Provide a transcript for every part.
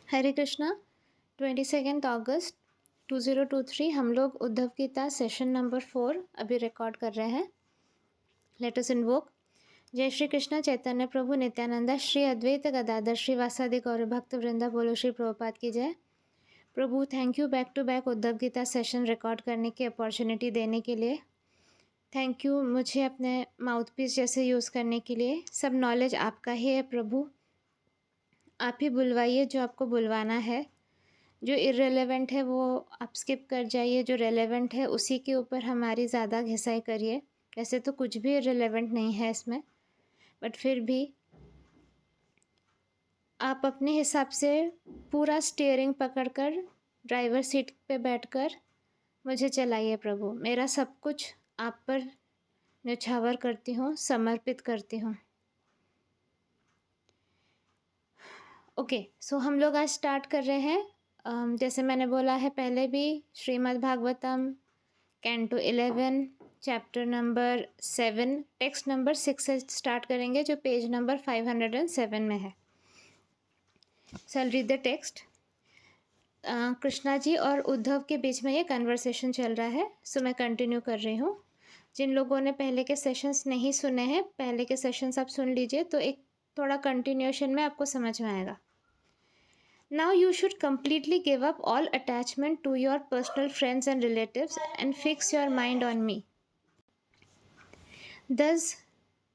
हरे कृष्णा। 22 अगस्त 2023 हम लोग Uddhav Gita session number 4 अभी रिकॉर्ड कर रहे हैं। Let us invoke. जय श्री कृष्ण चैतन्य प्रभु नित्यानंदा श्री अद्वैत गदाधर श्री वासादि गौर भक्त वृंदा। बोलो श्री प्रभुपाद की जय। Prabhu thank you back to back Uddhava Gita session record करने की अपॉर्चुनिटी देने के लिए। थैंक यू मुझे अपने माउथ पीस जैसे यूज़ करने के लिए। सब नॉलेज आपका ही है प्रभु, आप ही बुलवाइए जो आपको बुलवाना है। जो इर्रेलेवेंट है वो आप स्किप कर जाइए, जो रेलेवेंट है उसी के ऊपर हमारी ज़्यादा घिसाई करिए। वैसे तो कुछ भी इर्रेलेवेंट नहीं है इसमें, बट फिर भी आप अपने हिसाब से पूरा स्टीयरिंग पकड़कर ड्राइवर सीट पे बैठकर मुझे चलाइए प्रभु। मेरा सब कुछ आप पर न्यौछावर करती हूँ, समर्पित करती हूँ। ओके, सो हम लोग आज स्टार्ट कर रहे हैं। जैसे मैंने बोला है पहले भी, Shrimad Bhagavatam canto 11 chapter number 7 text number 6 से स्टार्ट करेंगे, जो पेज नंबर 507 में है। So I read the text. Krishna ji और उद्धव के बीच में ये कन्वर्सेशन चल रहा है, सो मैं कंटिन्यू कर रही हूँ। जिन लोगों ने पहले के सेशंस नहीं सुने हैं, पहले के सेशंस आप सुन लीजिए तो एक थोड़ा कंटिन्यूएशन में आपको समझ में आएगा। Now you should completely give up all attachment to your personal friends and relatives and fix your mind on me. Thus,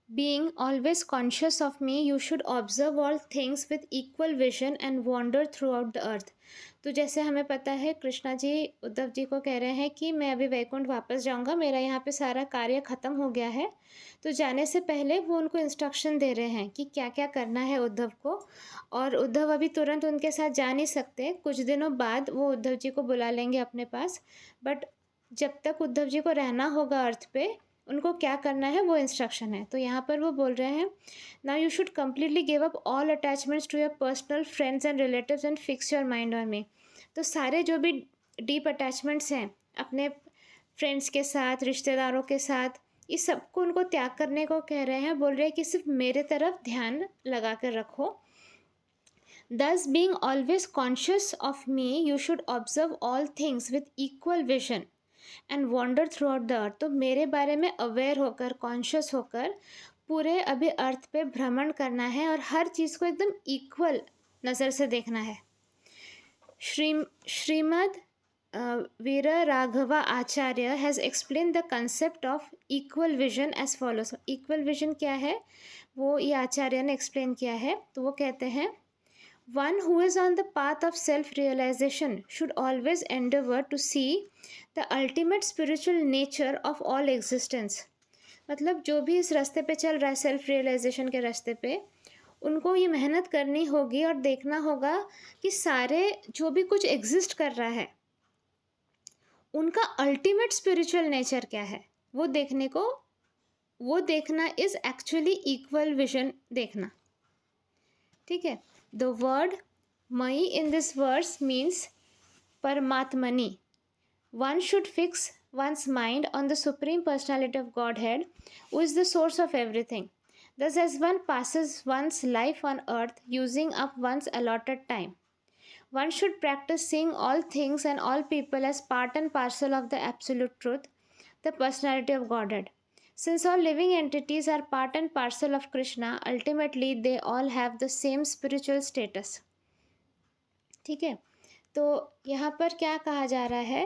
being always conscious of me, you should observe all things with equal vision and wander throughout the earth. तो जैसे हमें पता है, कृष्णा जी उद्धव जी को कह रहे हैं कि मैं अभी वैकुंठ वापस जाऊंगा, मेरा यहाँ पे सारा कार्य ख़त्म हो गया है। तो जाने से पहले वो उनको इंस्ट्रक्शन दे रहे हैं कि क्या क्या करना है उद्धव को। और उद्धव अभी तुरंत उनके साथ जा नहीं सकते, कुछ दिनों बाद वो उद्धव जी को बुला लेंगे अपने पास। बट जब तक उद्धव जी को रहना होगा अर्थ पे, उनको क्या करना है वो इंस्ट्रक्शन है। तो यहाँ पर वो बोल रहे हैं, now you should completely give up all attachments to your personal friends and relatives and fix your mind on me. तो सारे जो भी डीप अटैचमेंट्स हैं अपने फ्रेंड्स के साथ, रिश्तेदारों के साथ, इस सबको उनको त्याग करने को कह रहे हैं। बोल रहे हैं कि सिर्फ मेरे तरफ ध्यान लगा कर रखो। Thus, being always conscious of me, you should observe all things with equal vision and wander throughout the earth. तो मेरे बारे में अवेयर होकर, कॉन्शियस होकर पूरे अभी अर्थ पे भ्रमण करना है और हर चीज़ को एकदम इक्वल नज़र से देखना है। Shrimad Veera Raghava Acharya has explain the concept of equal vision as follows. Equal vision क्या है वो ये आचार्य ने एक्सप्लेन किया है। तो वो कहते हैं, one who is on the path of self-realization should always endeavor to see the ultimate spiritual nature of all existence. मतलब जो भी इस रास्ते पे चल रहा है, सेल्फ रियलाइजेशन के रास्ते पे, उनको ये मेहनत करनी होगी और देखना होगा कि सारे जो भी कुछ एग्जिस्ट कर रहा है उनका अल्टीमेट स्पिरिचुअल नेचर क्या है, वो देखना इज एक्चुअली इक्वल विजन देखना। ठीक है। The word Mai in this verse means Paramatmani. One should fix one's mind on the Supreme Personality of Godhead, who is the source of everything. Thus, as one passes one's life on earth using up one's allotted time, one should practice seeing all things and all people as part and parcel of the Absolute Truth, the Personality of Godhead. Since all living entities are part and parcel of Krishna, ultimately they all have the same spiritual status. ठीक है। तो यहाँ पर क्या कहा जा रहा है,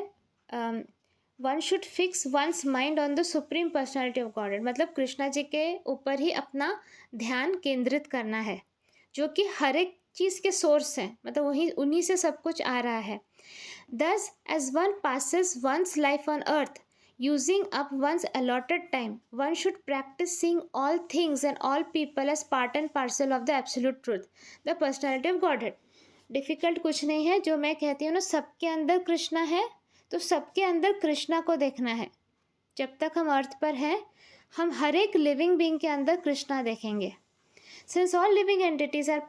one should fix once mind on the supreme personality of God. मतलब कृष्णा जी के ऊपर ही अपना ध्यान केंद्रित करना है, जो कि हर एक चीज़ के सोर्स हैं, मतलब वही उन्हीं से सब कुछ आ रहा है। Thus, as one passes one's life on earth, using up one's allotted time, one should practice seeing all things and all people as part and parcel of the absolute truth, the personality of Godhead. Difficult कुछ नहीं है, जो मैं कहती हूँ ना, सबके अंदर कृष्णा है तो सबके अंदर कृष्णा को देखना है। जब तक हम अर्थ पर हैं, हम हर एक लिविंग बीइंग के अंदर कृष्णा देखेंगे। Since all living entities are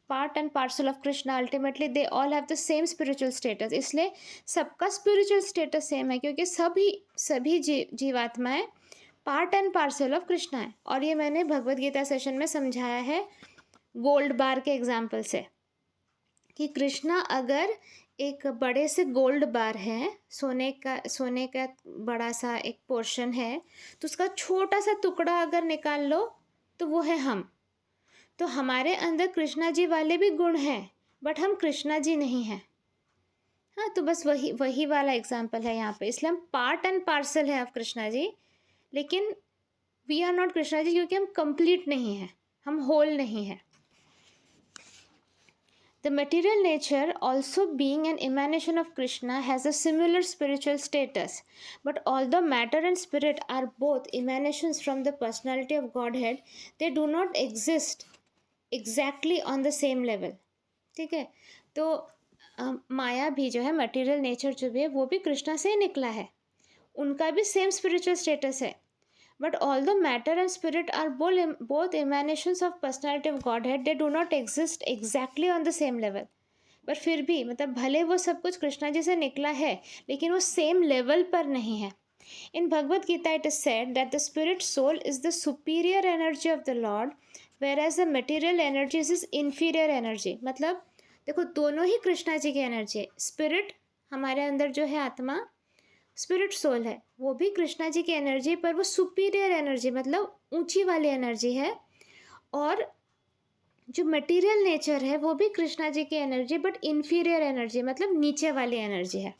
part and parcel of Krishna, ultimately they all have the same spiritual status. इसलिए सबका spiritual status सेम है, क्योंकि सभी जीवात्माएं part and parcel of Krishna है। और ये मैंने भगवद गीता सेशन में समझाया है गोल्ड बार के एग्जाम्पल से। कि कृष्णा अगर एक बड़े से गोल्ड बार है, सोने का बड़ा सा एक पोर्शन है, तो उसका छोटा सा टुकड़ा अगर निकाल लो तो वो है हम। तो हमारे अंदर कृष्णा जी वाले भी गुण हैं, बट हम कृष्णा जी नहीं हैं। हाँ, तो बस वही वही वाला एग्जाम्पल है यहाँ पे। इसलिए हम पार्ट एंड पार्सल है ऑफ कृष्णा जी, लेकिन we are not Krishna ji, क्योंकि हम कंप्लीट नहीं हैं, हम होल नहीं हैं। The material nature, also being an emanation of Krishna, has a similar spiritual status. But although matter and spirit are both emanations from the personality of Godhead, they do not exist exactly on the same level. ठीक है, तो माया भी जो है, material nature जो भी है, वो भी कृष्णा से ही निकला है, उनका भी सेम स्पिरिचुअल स्टेटस है। But although matter and spirit are both emanations of personality of Godhead, they do not exist exactly on the same level. पर फिर भी मतलब भले वो सब कुछ कृष्णा जी से निकला है, लेकिन वो सेम लेवल पर नहीं है। In Bhagavad Gita it is said that the spirit soul is the superior energy of the Lord, whereas the material energy is his inferior energy. मतलब देखो, दोनों ही कृष्णा जी की एनर्जी है। स्पिरिट हमारे अंदर जो है आत्मा, स्पिरिट सोल है, वो भी कृष्णा जी की एनर्जी, पर वो सुपीरियर एनर्जी मतलब ऊंची वाली एनर्जी है। और जो मटेरियल नेचर है वो भी कृष्णा जी की एनर्जी, बट इन्फीरियर एनर्जी मतलब नीचे वाली एनर्जी है।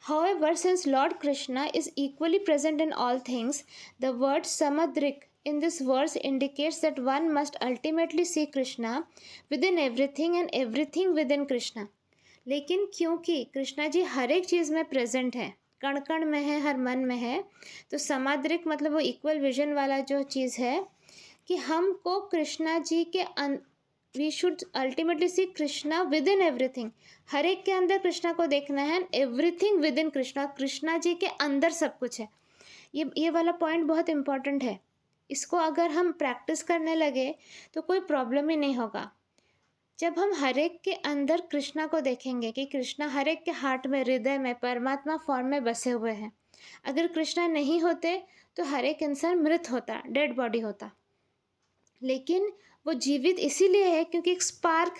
However, since Lord Krishna is equally present in all things, the word samadrik in this verse indicates that one must ultimately see Krishna within everything and everything within Krishna. लेकिन क्योंकि कृष्णा जी हर एक चीज़ में present है, कण कण में है, हर मन में है, तो समाद्रिक मतलब वो इक्वल विजन वाला जो चीज़ है कि हमको कृष्णा जी के we should ultimately see Krishna within everything. हर एक के अंदर कृष्णा को देखना है, everything within Krishna, Krishna ji के अंदर सब कुछ है। ये वाला पॉइंट बहुत इंपॉर्टेंट है। इसको अगर हम प्रैक्टिस करने लगे तो कोई प्रॉब्लम ही नहीं होगा। जब हम हर एक के अंदर कृष्णा को देखेंगे कि कृष्णा हर एक के हार्ट में, हृदय में, परमात्मा फॉर्म में बसे हुए हैं। अगर कृष्णा नहीं होते तो हर एक इंसान मृत होता, डेड बॉडी होता। लेकिन वो जीवित इसीलिए है क्योंकि एक स्पार्क,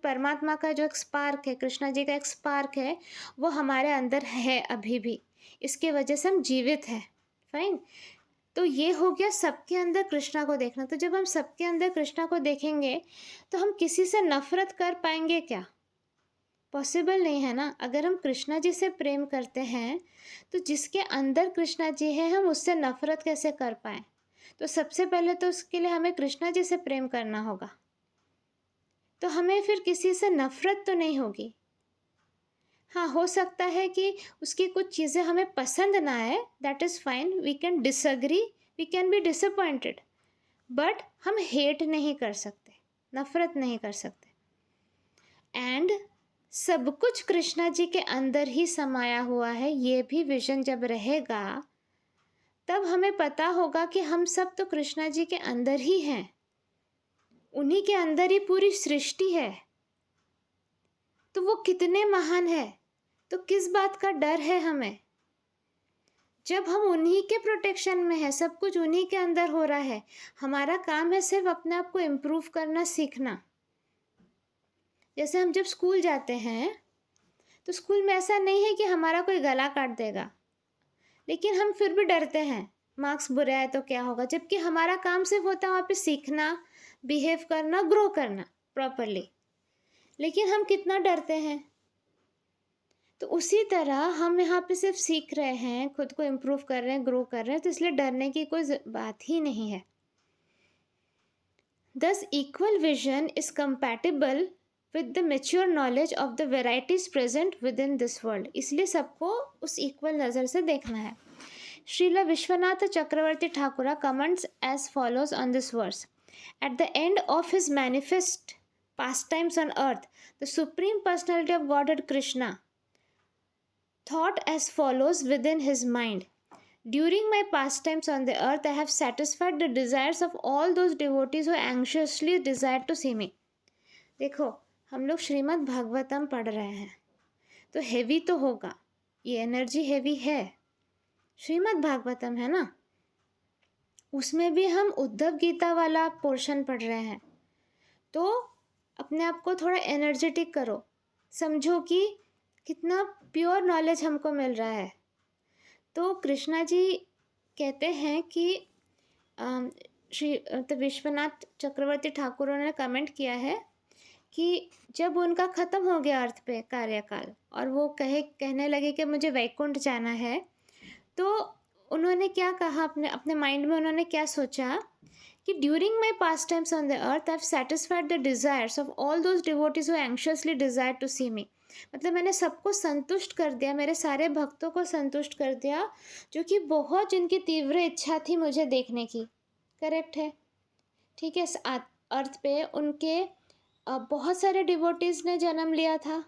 परमात्मा का जो एक स्पार्क है, कृष्णा जी का एक स्पार्क है, वो हमारे अंदर है अभी भी। इसके वजह से हम जीवित हैं। फाइन, तो ये हो गया सबके अंदर कृष्णा को देखना। तो जब हम सबके अंदर कृष्णा को देखेंगे तो हम किसी से नफरत कर पाएंगे क्या? पॉसिबल नहीं है ना। अगर हम कृष्णा जी से प्रेम करते हैं तो जिसके अंदर कृष्णा जी है, हम उससे नफरत कैसे कर पाएँ? तो सबसे पहले तो उसके लिए हमें कृष्णा जी से प्रेम करना होगा, तो हमें फिर किसी से नफरत तो नहीं होगी। हाँ, हो सकता है कि उसकी कुछ चीज़ें हमें पसंद ना आए, that is fine, we can disagree, we can be disappointed, but हम हेट नहीं कर सकते, नफरत नहीं कर सकते। एंड सब कुछ कृष्णा जी के अंदर ही समाया हुआ है। ये भी विजन जब रहेगा तब हमें पता होगा कि हम सब तो कृष्णा जी के अंदर ही हैं, उन्हीं के अंदर ही पूरी सृष्टि है। तो वो कितने महान है, तो किस बात का डर है हमें? जब हम उन्हीं के प्रोटेक्शन में है, सब कुछ उन्हीं के अंदर हो रहा है, हमारा काम है सिर्फ अपने आप को इम्प्रूव करना, सीखना। जैसे हम जब स्कूल जाते हैं तो स्कूल में ऐसा नहीं है कि हमारा कोई गला काट देगा, लेकिन हम फिर भी डरते हैं, मार्क्स बुरे आए तो क्या होगा, जबकि हमारा काम सिर्फ होता है वहाँ पे सीखना, बिहेव करना, ग्रो करना प्रॉपरली। लेकिन हम कितना डरते हैं। तो उसी तरह हम यहाँ पे सिर्फ सीख रहे हैं, खुद को इम्प्रूव कर रहे हैं, ग्रो कर रहे हैं, तो इसलिए डरने की कोई बात ही नहीं है। Thus, equal vision is compatible with the mature knowledge of the varieties present within this world. इसलिए सबको उस इक्वल नज़र से देखना है। श्रीला विश्वनाथ चक्रवर्ती ठाकुरा comments as follows on this verse. At the end of his manifest pastimes on earth, the Supreme Personality of Godhead Krishna thought as follows within his mind. During my pastimes on the earth, I have satisfied the desires of all those devotees who anxiously desire to see me. देखो, हम लोग श्रीमद् भागवतम पढ़ रहे हैं तो heavy तो होगा, ये एनर्जी हेवी है। श्रीमद् भागवतम है ना, उसमें भी हम उद्धव गीता वाला पोर्शन पढ़ रहे हैं। तो अपने आप को थोड़ा एनर्जेटिक करो, समझो कि कितना प्योर नॉलेज हमको मिल रहा है। तो कृष्णा जी कहते हैं कि श्री तो विश्वनाथ चक्रवर्ती ठाकुर ने कमेंट किया है कि जब उनका ख़त्म हो गया अर्थ पे कार्यकाल और वो कहने लगे कि मुझे वैकुंठ जाना है, तो उन्होंने क्या कहा, अपने अपने माइंड में उन्होंने क्या सोचा कि during my pastimes on the earth I have satisfied the desires of all those devotees who anxiously desire to see me. मतलब मैंने सबको संतुष्ट कर दिया, मेरे सारे भक्तों को संतुष्ट कर दिया जो कि बहुत जिनकी तीव्र इच्छा थी मुझे देखने की। करेक्ट है, ठीक है। इस अर्थ पे उनके बहुत सारे डिवोटीज़ ने जन्म लिया था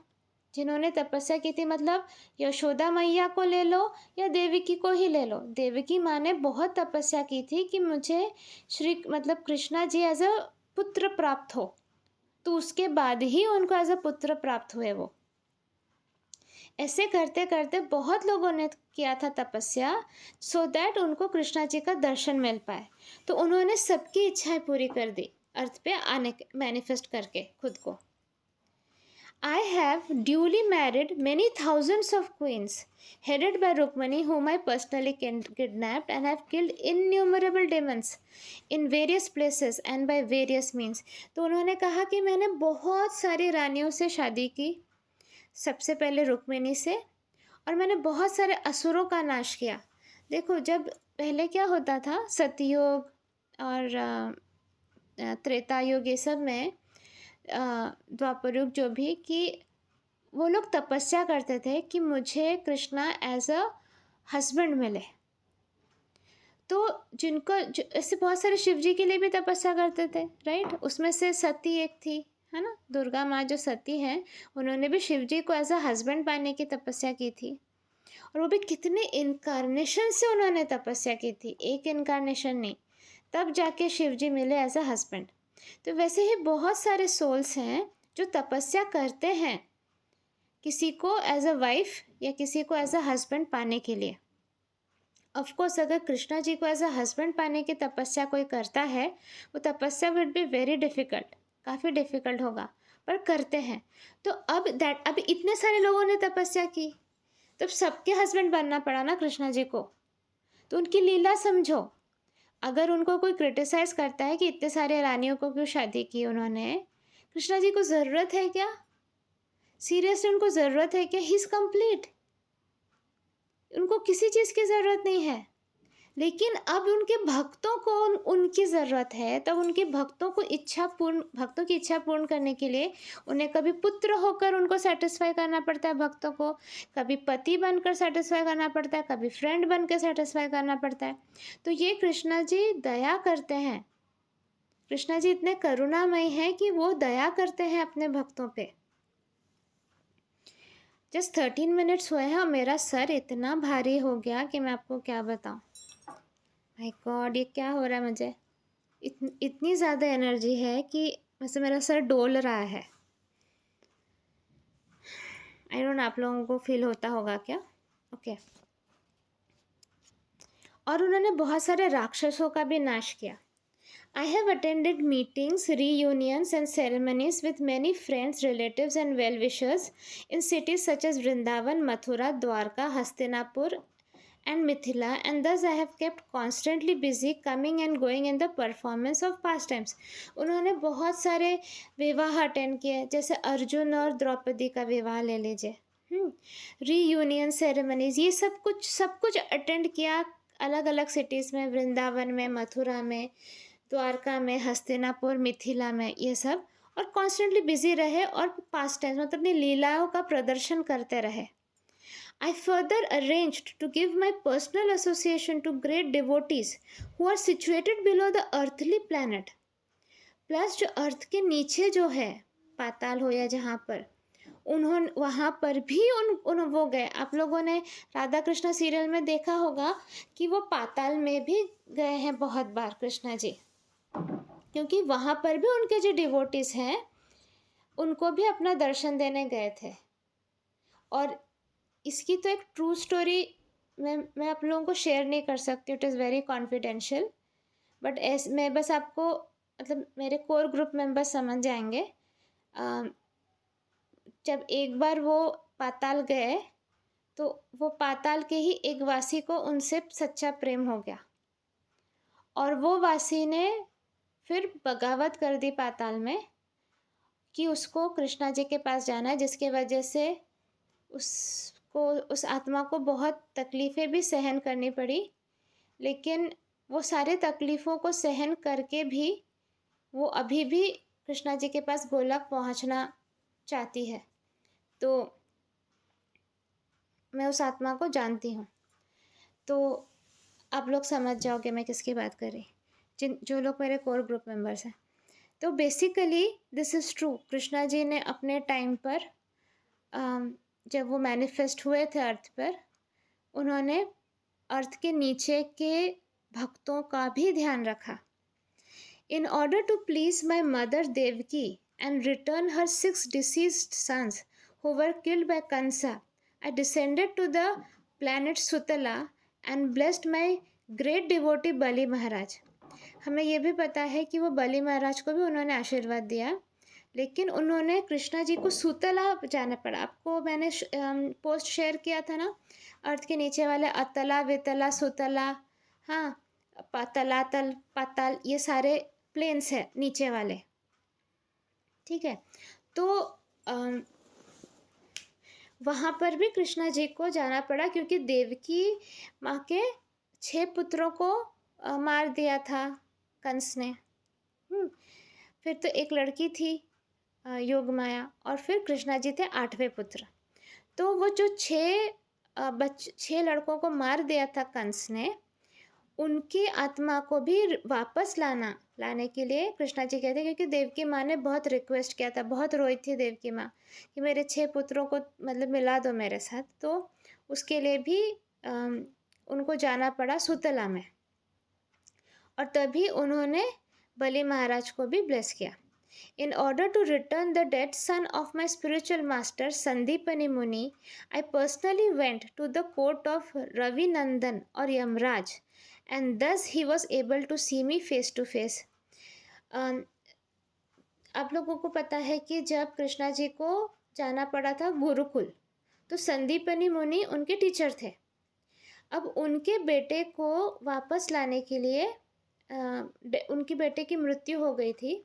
जिन्होंने तपस्या की थी। मतलब यशोदा मैया को ले लो या देवकी को ही ले लो, देवकी माँ ने बहुत तपस्या की थी कि मुझे मतलब कृष्णा जी एज अ पुत्र प्राप्त हो, तो उसके बाद ही उनको एज अ पुत्र प्राप्त हुए। वो ऐसे करते करते बहुत लोगों ने किया था तपस्या सो दैट उनको कृष्णा जी का दर्शन मिल पाए। तो उन्होंने सबकी इच्छाएं पूरी कर दी अर्थ पे आने मैनिफेस्ट करके खुद को। I have duly married many thousands of queens, headed by Rukmani, whom I personally kidnapped, and have killed innumerable demons in various places and by various means. तो उन्होंने कहा कि मैंने बहुत सारी रानियों से शादी की, सबसे पहले रुक्मिणी से, और मैंने बहुत सारे असुरों का नाश किया। देखो, जब पहले क्या होता था, सतयुग और त्रेता युग, ये सब में द्वापर युग जो भी, कि वो लोग तपस्या करते थे कि मुझे कृष्णा एज अ हस्बैंड मिले। तो जिनको ऐसे बहुत सारे शिव जी के लिए भी तपस्या करते थे, राइट। उसमें से सती एक थी, है ना, दुर्गा माँ जो सती हैं, उन्होंने भी शिव जी को एज अ हस्बैंड पाने की तपस्या की थी। और वो भी कितने इनकारनेशन से उन्होंने तपस्या की थी, एक इनकारनेशन नहीं, तब जाके शिव जी मिले एज अ हस्बैंड। तो वैसे ही बहुत सारे सोल्स हैं जो तपस्या करते हैं किसी को एज अ वाइफ या किसी को एज अ हस्बैंड पाने के लिए। ऑफकोर्स अगर कृष्णा जी को एज अ हस्बैंड पाने की तपस्या कोई करता है, वो तपस्या विड बी वेरी डिफ़िकल्ट, काफ़ी डिफ़िकल्ट होगा, पर करते हैं। तो अब इतने सारे लोगों ने तपस्या की, तो सबके हस्बैंड बनना पड़ा ना कृष्णा जी को। तो उनकी लीला समझो। अगर उनको कोई क्रिटिसाइज करता है कि इतने सारे रानियों को क्यों शादी की उन्होंने, कृष्णा जी को ज़रूरत है क्या? सीरियसली उनको ज़रूरत है क्या? ही इज़ कंप्लीट, उनको किसी चीज़ की ज़रूरत नहीं है। लेकिन अब उनके भक्तों को उनकी ज़रूरत है, तब उनके भक्तों की इच्छा पूर्ण करने के लिए उन्हें कभी पुत्र होकर उनको सेटिस्फाई करना पड़ता है भक्तों को, कभी पति बनकर सेटिस्फाई करना पड़ता है, कभी फ्रेंड बनकर सेटिस्फाई करना पड़ता है। तो ये कृष्णा जी दया करते हैं, कृष्णा जी इतने करुणामय हैं कि वो दया करते हैं अपने भक्तों पे। जस्ट 13 मिनट्स हुए हैं और मेरा सर इतना भारी हो गया कि मैं आपको क्या बताऊं। माय गॉड, ये क्या हो रहा है मुझे, इतनी ज़्यादा एनर्जी है कि वैसे मेरा सर डोल रहा है। आई डोंट नो आप लोगों को फील होता होगा क्या। ओके। और उन्होंने बहुत सारे राक्षसों का भी नाश किया। I have attended meetings, reunions and ceremonies with many friends, relatives and well-wishers in cities such as Vrindavan, Mathura, Dwarka, Hastinapur and Mithila, and thus I have kept constantly busy coming and going in the performance of pastimes. उन्होंने बहुत सारे विवाह attend किए, जैसे अर्जुन और द्रौपदी का विवाह ले लीजिए, रीयूनियन सेरेमनीज, ये सब कुछ अटेंड किया अलग अलग सिटीज़ में, वृंदावन में, मथुरा में, द्वारका में, हस्तिनापुर, मिथिला में, ये सब, और कॉन्स्टेंटली बिजी रहे और पास टाइम मतलब अपनी लीलाओं का प्रदर्शन करते रहे। I further arranged to give my personal association to great devotees who are situated below the earthly planet. Plus जो अर्थ के नीचे जो है, पाताल हो या जहाँ पर, उन्होंने वहाँ पर भी वो गए। आप लोगों ने राधा कृष्ण सीरियल में देखा होगा कि वो पाताल में भी गए हैं बहुत बार कृष्णा जी, क्योंकि वहाँ पर भी उनके जो डिवोटीज़ हैं उनको भी अपना दर्शन देने गए थे। और इसकी तो एक ट्रू स्टोरी मैं आप लोगों को शेयर नहीं कर सकती, it is very confidential, but मैं बस आपको मतलब मेरे कोर ग्रुप मेंबर्स समझ जाएंगे। जब एक बार वो पाताल गए तो वो पाताल के ही एक वासी को उनसे सच्चा प्रेम हो गया और वो वासी ने फिर बगावत कर दी पाताल में कि उसको कृष्णा जी के पास जाना है, जिसके वजह से उस आत्मा को बहुत तकलीफ़ें भी सहन करनी पड़ी। लेकिन वो सारे तकलीफ़ों को सहन करके भी वो अभी भी कृष्णा जी के पास गोलक पहुंचना चाहती है। तो मैं उस आत्मा को जानती हूँ। तो आप लोग समझ जाओगे मैं किसकी बात कर रही, जो लोग मेरे कोर ग्रुप मेंबर्स हैं। तो basically this is true. Krishna ji ने अपने टाइम पर जब वो मैनिफेस्ट हुए थे अर्थ पर, उन्होंने अर्थ के नीचे के भक्तों का भी ध्यान रखा। In order to please my mother Devaki and return her 6 deceased sons who were killed by Kansa, I descended to the planet Sutala and blessed my great devotee बलि महाराज। हमें यह भी पता है कि वो बलि महाराज को भी उन्होंने आशीर्वाद दिया, लेकिन उन्होंने कृष्णा जी को सुतला जाना पड़ा। आपको मैंने पोस्ट शेयर किया था ना, अर्थ के नीचे वाले अतला, वितला, सुतला, हाँ, तलातल, पाताल, ये सारे प्लेन्स है नीचे वाले, ठीक है। तो वहाँ पर भी कृष्णा जी को जाना पड़ा क्योंकि देवकी माँ के 6 पुत्रों को मार दिया था कंस ने। फिर तो एक लड़की थी योगमाया, और फिर कृष्णा जी थे 8वें पुत्र। तो वो जो 6 लड़कों को मार दिया था कंस ने, उनकी आत्मा को भी वापस लाने के लिए कृष्णा जी कहते हैं, क्योंकि देवकी माँ ने बहुत रिक्वेस्ट किया था, बहुत रोई थी देवकी माँ कि मेरे 6 पुत्रों को मतलब मिला दो मेरे साथ। तो उसके लिए भी उनको जाना पड़ा सुतला में, और तभी उन्होंने बलि महाराज को भी ब्लेस किया। In order to return the dead son of my spiritual master Sandipani Muni, I personally went to the court of Ravi Nandan or Yamraj, and thus he was able to see me face to face. आप लोगों को पता है कि जब कृष्णा जी को जाना पड़ा था गुरुकुल, तो संदीपनी मुनि उनके टीचर थे। अब उनके बेटे को वापस लाने के लिए उनकी बेटे की मृत्यु हो गई थी,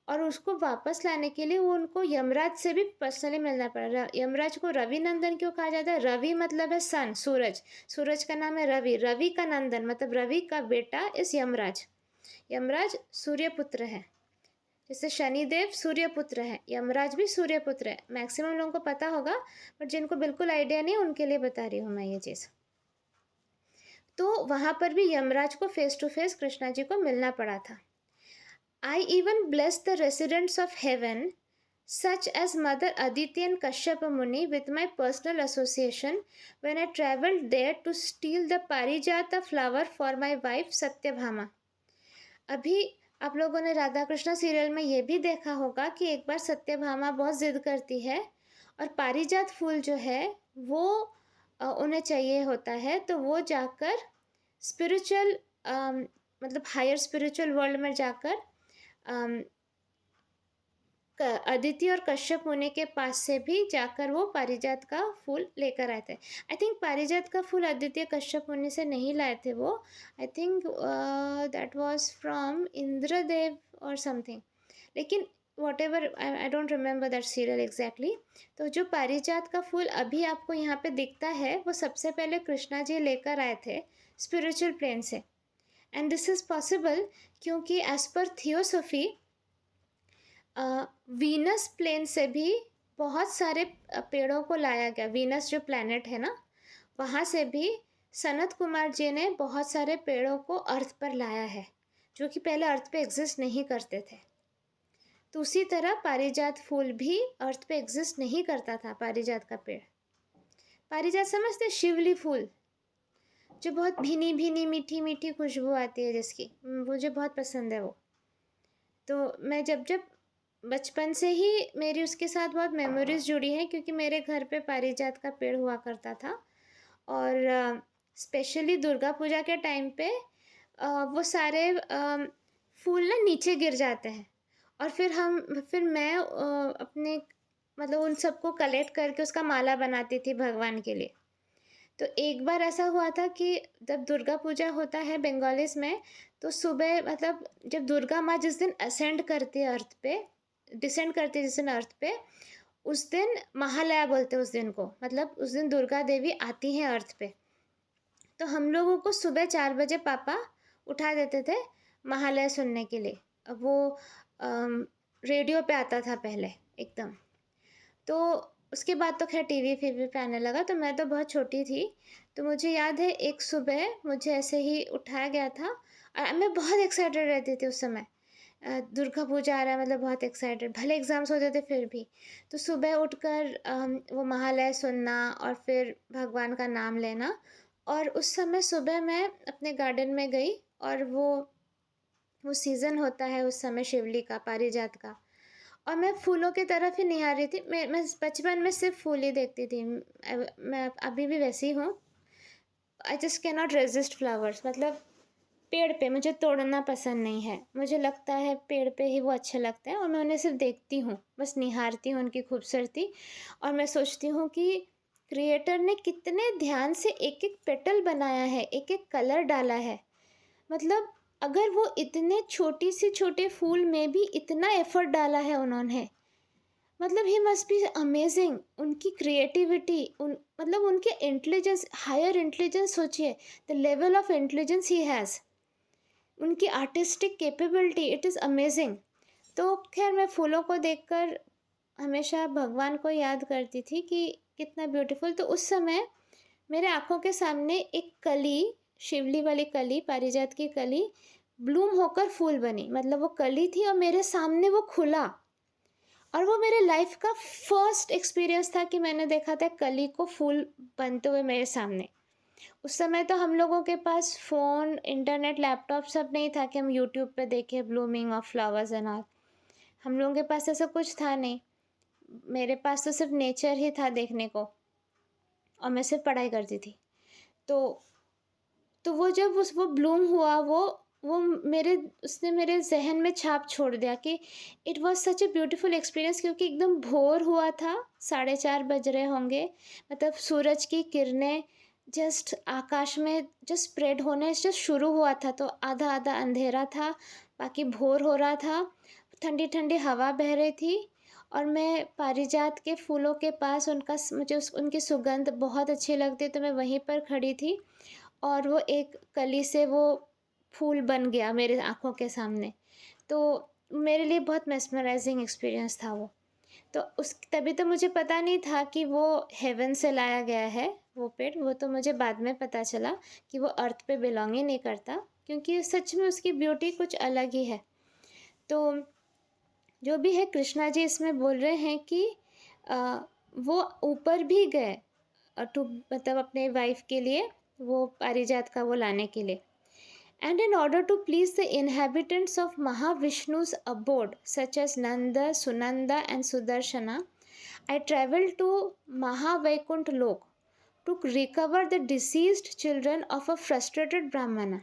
और उसको वापस लाने के लिए वो उनको यमराज से भी पर्सनली मिलना पड़ा। यमराज को रवि नंदन क्यों कहा जाता है? रवि मतलब है सन, सूरज, सूरज का नाम है रवि, रवि का नंदन मतलब रवि का बेटा इस यमराज। यमराज सूर्यपुत्र है, जैसे शनिदेव सूर्यपुत्र है, यमराज भी सूर्यपुत्र है। मैक्सिमम लोगों को पता होगा, बट जिनको बिल्कुल आइडिया नहीं उनके लिए बता रही हूँ मैं ये चीज़। तो वहाँ पर भी यमराज को face to face Krishna ji को मिलना पड़ा था। I even blessed the residents of heaven, such as Mother Aditi and Kashyapa Muni, with my personal association when I travelled there to steal the Parijata flower for my wife Satyabhama. अभी आप लोगों ने Radha Krishna serial में ये भी देखा होगा कि एक बार सत्यभामा बहुत ज़िद करती है और पारिजात फूल जो है वो उन्हें चाहिए होता है, तो वो जाकर स्पिरिचुअल मतलब हायर स्पिरिचुअल वर्ल्ड में जाकर अदिति और कश्यप मुनि के पास से भी जाकर वो पारिजात का फूल लेकर आए थे। आई थिंक पारिजात का फूल अदिति कश्यप मुनि से नहीं लाए थे वो, I think that was from Indradev और समथिंग, लेकिन what ever, I don't remember that serial exactly. तो जो पारिजात का फूल अभी आपको यहाँ पे दिखता है वो सबसे पहले कृष्णा जी लेकर आए थे स्पिरिचुअल प्लेन से। एंड दिस इज़ पॉसिबल क्योंकि as per theosophy Venus plane से भी बहुत सारे पेड़ों को लाया गया। वीनस जो प्लैनेट है ना, वहाँ से भी सनत कुमार जी ने बहुत सारे पेड़ों को अर्थ पर लाया है, जो कि पहले अर्थ पे एग्जिस्ट नहीं करते थे। तो उसी तरह पारिजात फूल भी अर्थ पे एग्जिस्ट नहीं करता था। पारिजात का पेड़, पारिजात समझते, शिवली फूल जो बहुत भीनी भीनी मीठी मीठी खुशबू आती है जिसकी, मुझे बहुत पसंद है वो। तो मैं जब बचपन से ही मेरी उसके साथ बहुत मेमोरीज जुड़ी हैं, क्योंकि मेरे घर पे पारिजात का पेड़ हुआ करता था, और स्पेशली दुर्गा पूजा के टाइम पे वो सारे फूल ना नीचे गिर जाते हैं, और फिर मैं अपने मतलब उन सबको कलेक्ट करके उसका माला बनाती थी भगवान के लिए। तो एक बार ऐसा हुआ था कि जब दुर्गा पूजा होता है बंगालीज़ में, तो सुबह मतलब जब दुर्गा माँ जिस दिन असेंड करती है अर्थ पे, डिसेंड करती है जिस दिन अर्थ पे, उस दिन महालया बोलते हैं उस दिन को, मतलब उस दिन दुर्गा देवी आती हैं अर्थ पे। तो हम लोगों को सुबह 4 बजे पापा उठा देते थे महालया सुनने के लिए। अब वो रेडियो पे आता था पहले एकदम। तो उसके बाद तो खैर टीवी फीवी पे आने लगा, तो मैं तो बहुत छोटी थी। तो मुझे याद है एक सुबह मुझे ऐसे ही उठाया गया था और मैं बहुत एक्साइटेड रहती थी उस समय। दुर्गा पूजा आ रहा है मतलब बहुत एक्साइटेड, भले एग्ज़ाम्स होते थे फिर भी। तो सुबह उठकर वो महालय सुनना और फिर भगवान का नाम लेना। और उस समय सुबह मैं अपने गार्डन में गई और वो सीज़न होता है उस समय शिवली का, पारिजात का। और मैं फूलों की तरफ ही निहार रही थी। मैं बचपन में सिर्फ फूल ही देखती थी। मैं अभी भी वैसी हूँ। I just can not resist flowers, मतलब पेड़ पे मुझे तोड़ना पसंद नहीं है। मुझे लगता है पेड़ पे ही वो अच्छे लगते हैं और मैं उन्हें सिर्फ देखती हूँ, बस निहारती हूँ उनकी खूबसूरती। और मैं सोचती हूँ कि क्रिएटर ने कितने ध्यान से एक एक पेटल बनाया है, एक एक कलर डाला है। मतलब अगर वो इतने छोटी सी छोटे फूल में भी इतना एफर्ट डाला है उन्होंने, मतलब ही मस्ट बी अमेजिंग। उनकी क्रिएटिविटी, मतलब उनके इंटेलिजेंस, हायर इंटेलिजेंस सोचिए, the level of intelligence he has, उनकी artistic capability, it is amazing. तो खैर मैं फूलों को देखकर हमेशा भगवान को याद करती थी कि कितना ब्यूटीफुल। तो उस समय मेरे आँखों के सामने एक कली, शिवली वाली कली, पारिजात की कली ब्लूम होकर फूल बनी। मतलब वो कली थी और मेरे सामने वो खुला। और वो मेरे लाइफ का फर्स्ट एक्सपीरियंस था कि मैंने देखा था कली को फूल बनते हुए मेरे सामने। उस समय तो हम लोगों के पास फ़ोन, इंटरनेट, लैपटॉप सब नहीं था कि हम यूट्यूब पे देखें blooming of flowers and all. हम लोगों के पास ऐसा कुछ था नहीं। मेरे पास तो सिर्फ नेचर ही था देखने को और मैं सिर्फ पढ़ाई करती थी। तो वो जब वो ब्लूम हुआ, वो मेरे उसने मेरे जहन में छाप छोड़ दिया कि it was such a beautiful experience. क्योंकि एकदम भोर हुआ था, 4:30 बज रहे होंगे, मतलब सूरज की किरणें जस्ट आकाश में जस्ट स्प्रेड होने जस्ट शुरू हुआ था। तो आधा आधा अंधेरा था, बाकी भोर हो रहा था, ठंडी ठंडी हवा बह रही थी। और मैं पारिजात के फूलों के पास मुझे उनकी सुगंध बहुत अच्छी लगती, तो मैं वहीं पर खड़ी थी और वो एक कली से वो फूल बन गया मेरे आँखों के सामने। तो मेरे लिए बहुत मेस्मराइजिंग एक्सपीरियंस था वो। तो उस तभी तो मुझे पता नहीं था कि वो हेवन से लाया गया है वो पेड़। वो तो मुझे बाद में पता चला कि वो अर्थ पे बिलोंग ही नहीं करता, क्योंकि सच में उसकी ब्यूटी कुछ अलग ही है। तो जो भी है, कृष्णा जी इसमें बोल रहे हैं कि अ, वो ऊपर भी गए टू मतलब अपने वाइफ के लिए वो पारिजात का वो लाने के लिए। And in order to please the inhabitants of Mahavishnu's abode, such as Nanda, Sunanda, and Sudarshana, I traveled to Mahavaikunt Lok to recover the deceased children of a frustrated Brahmana.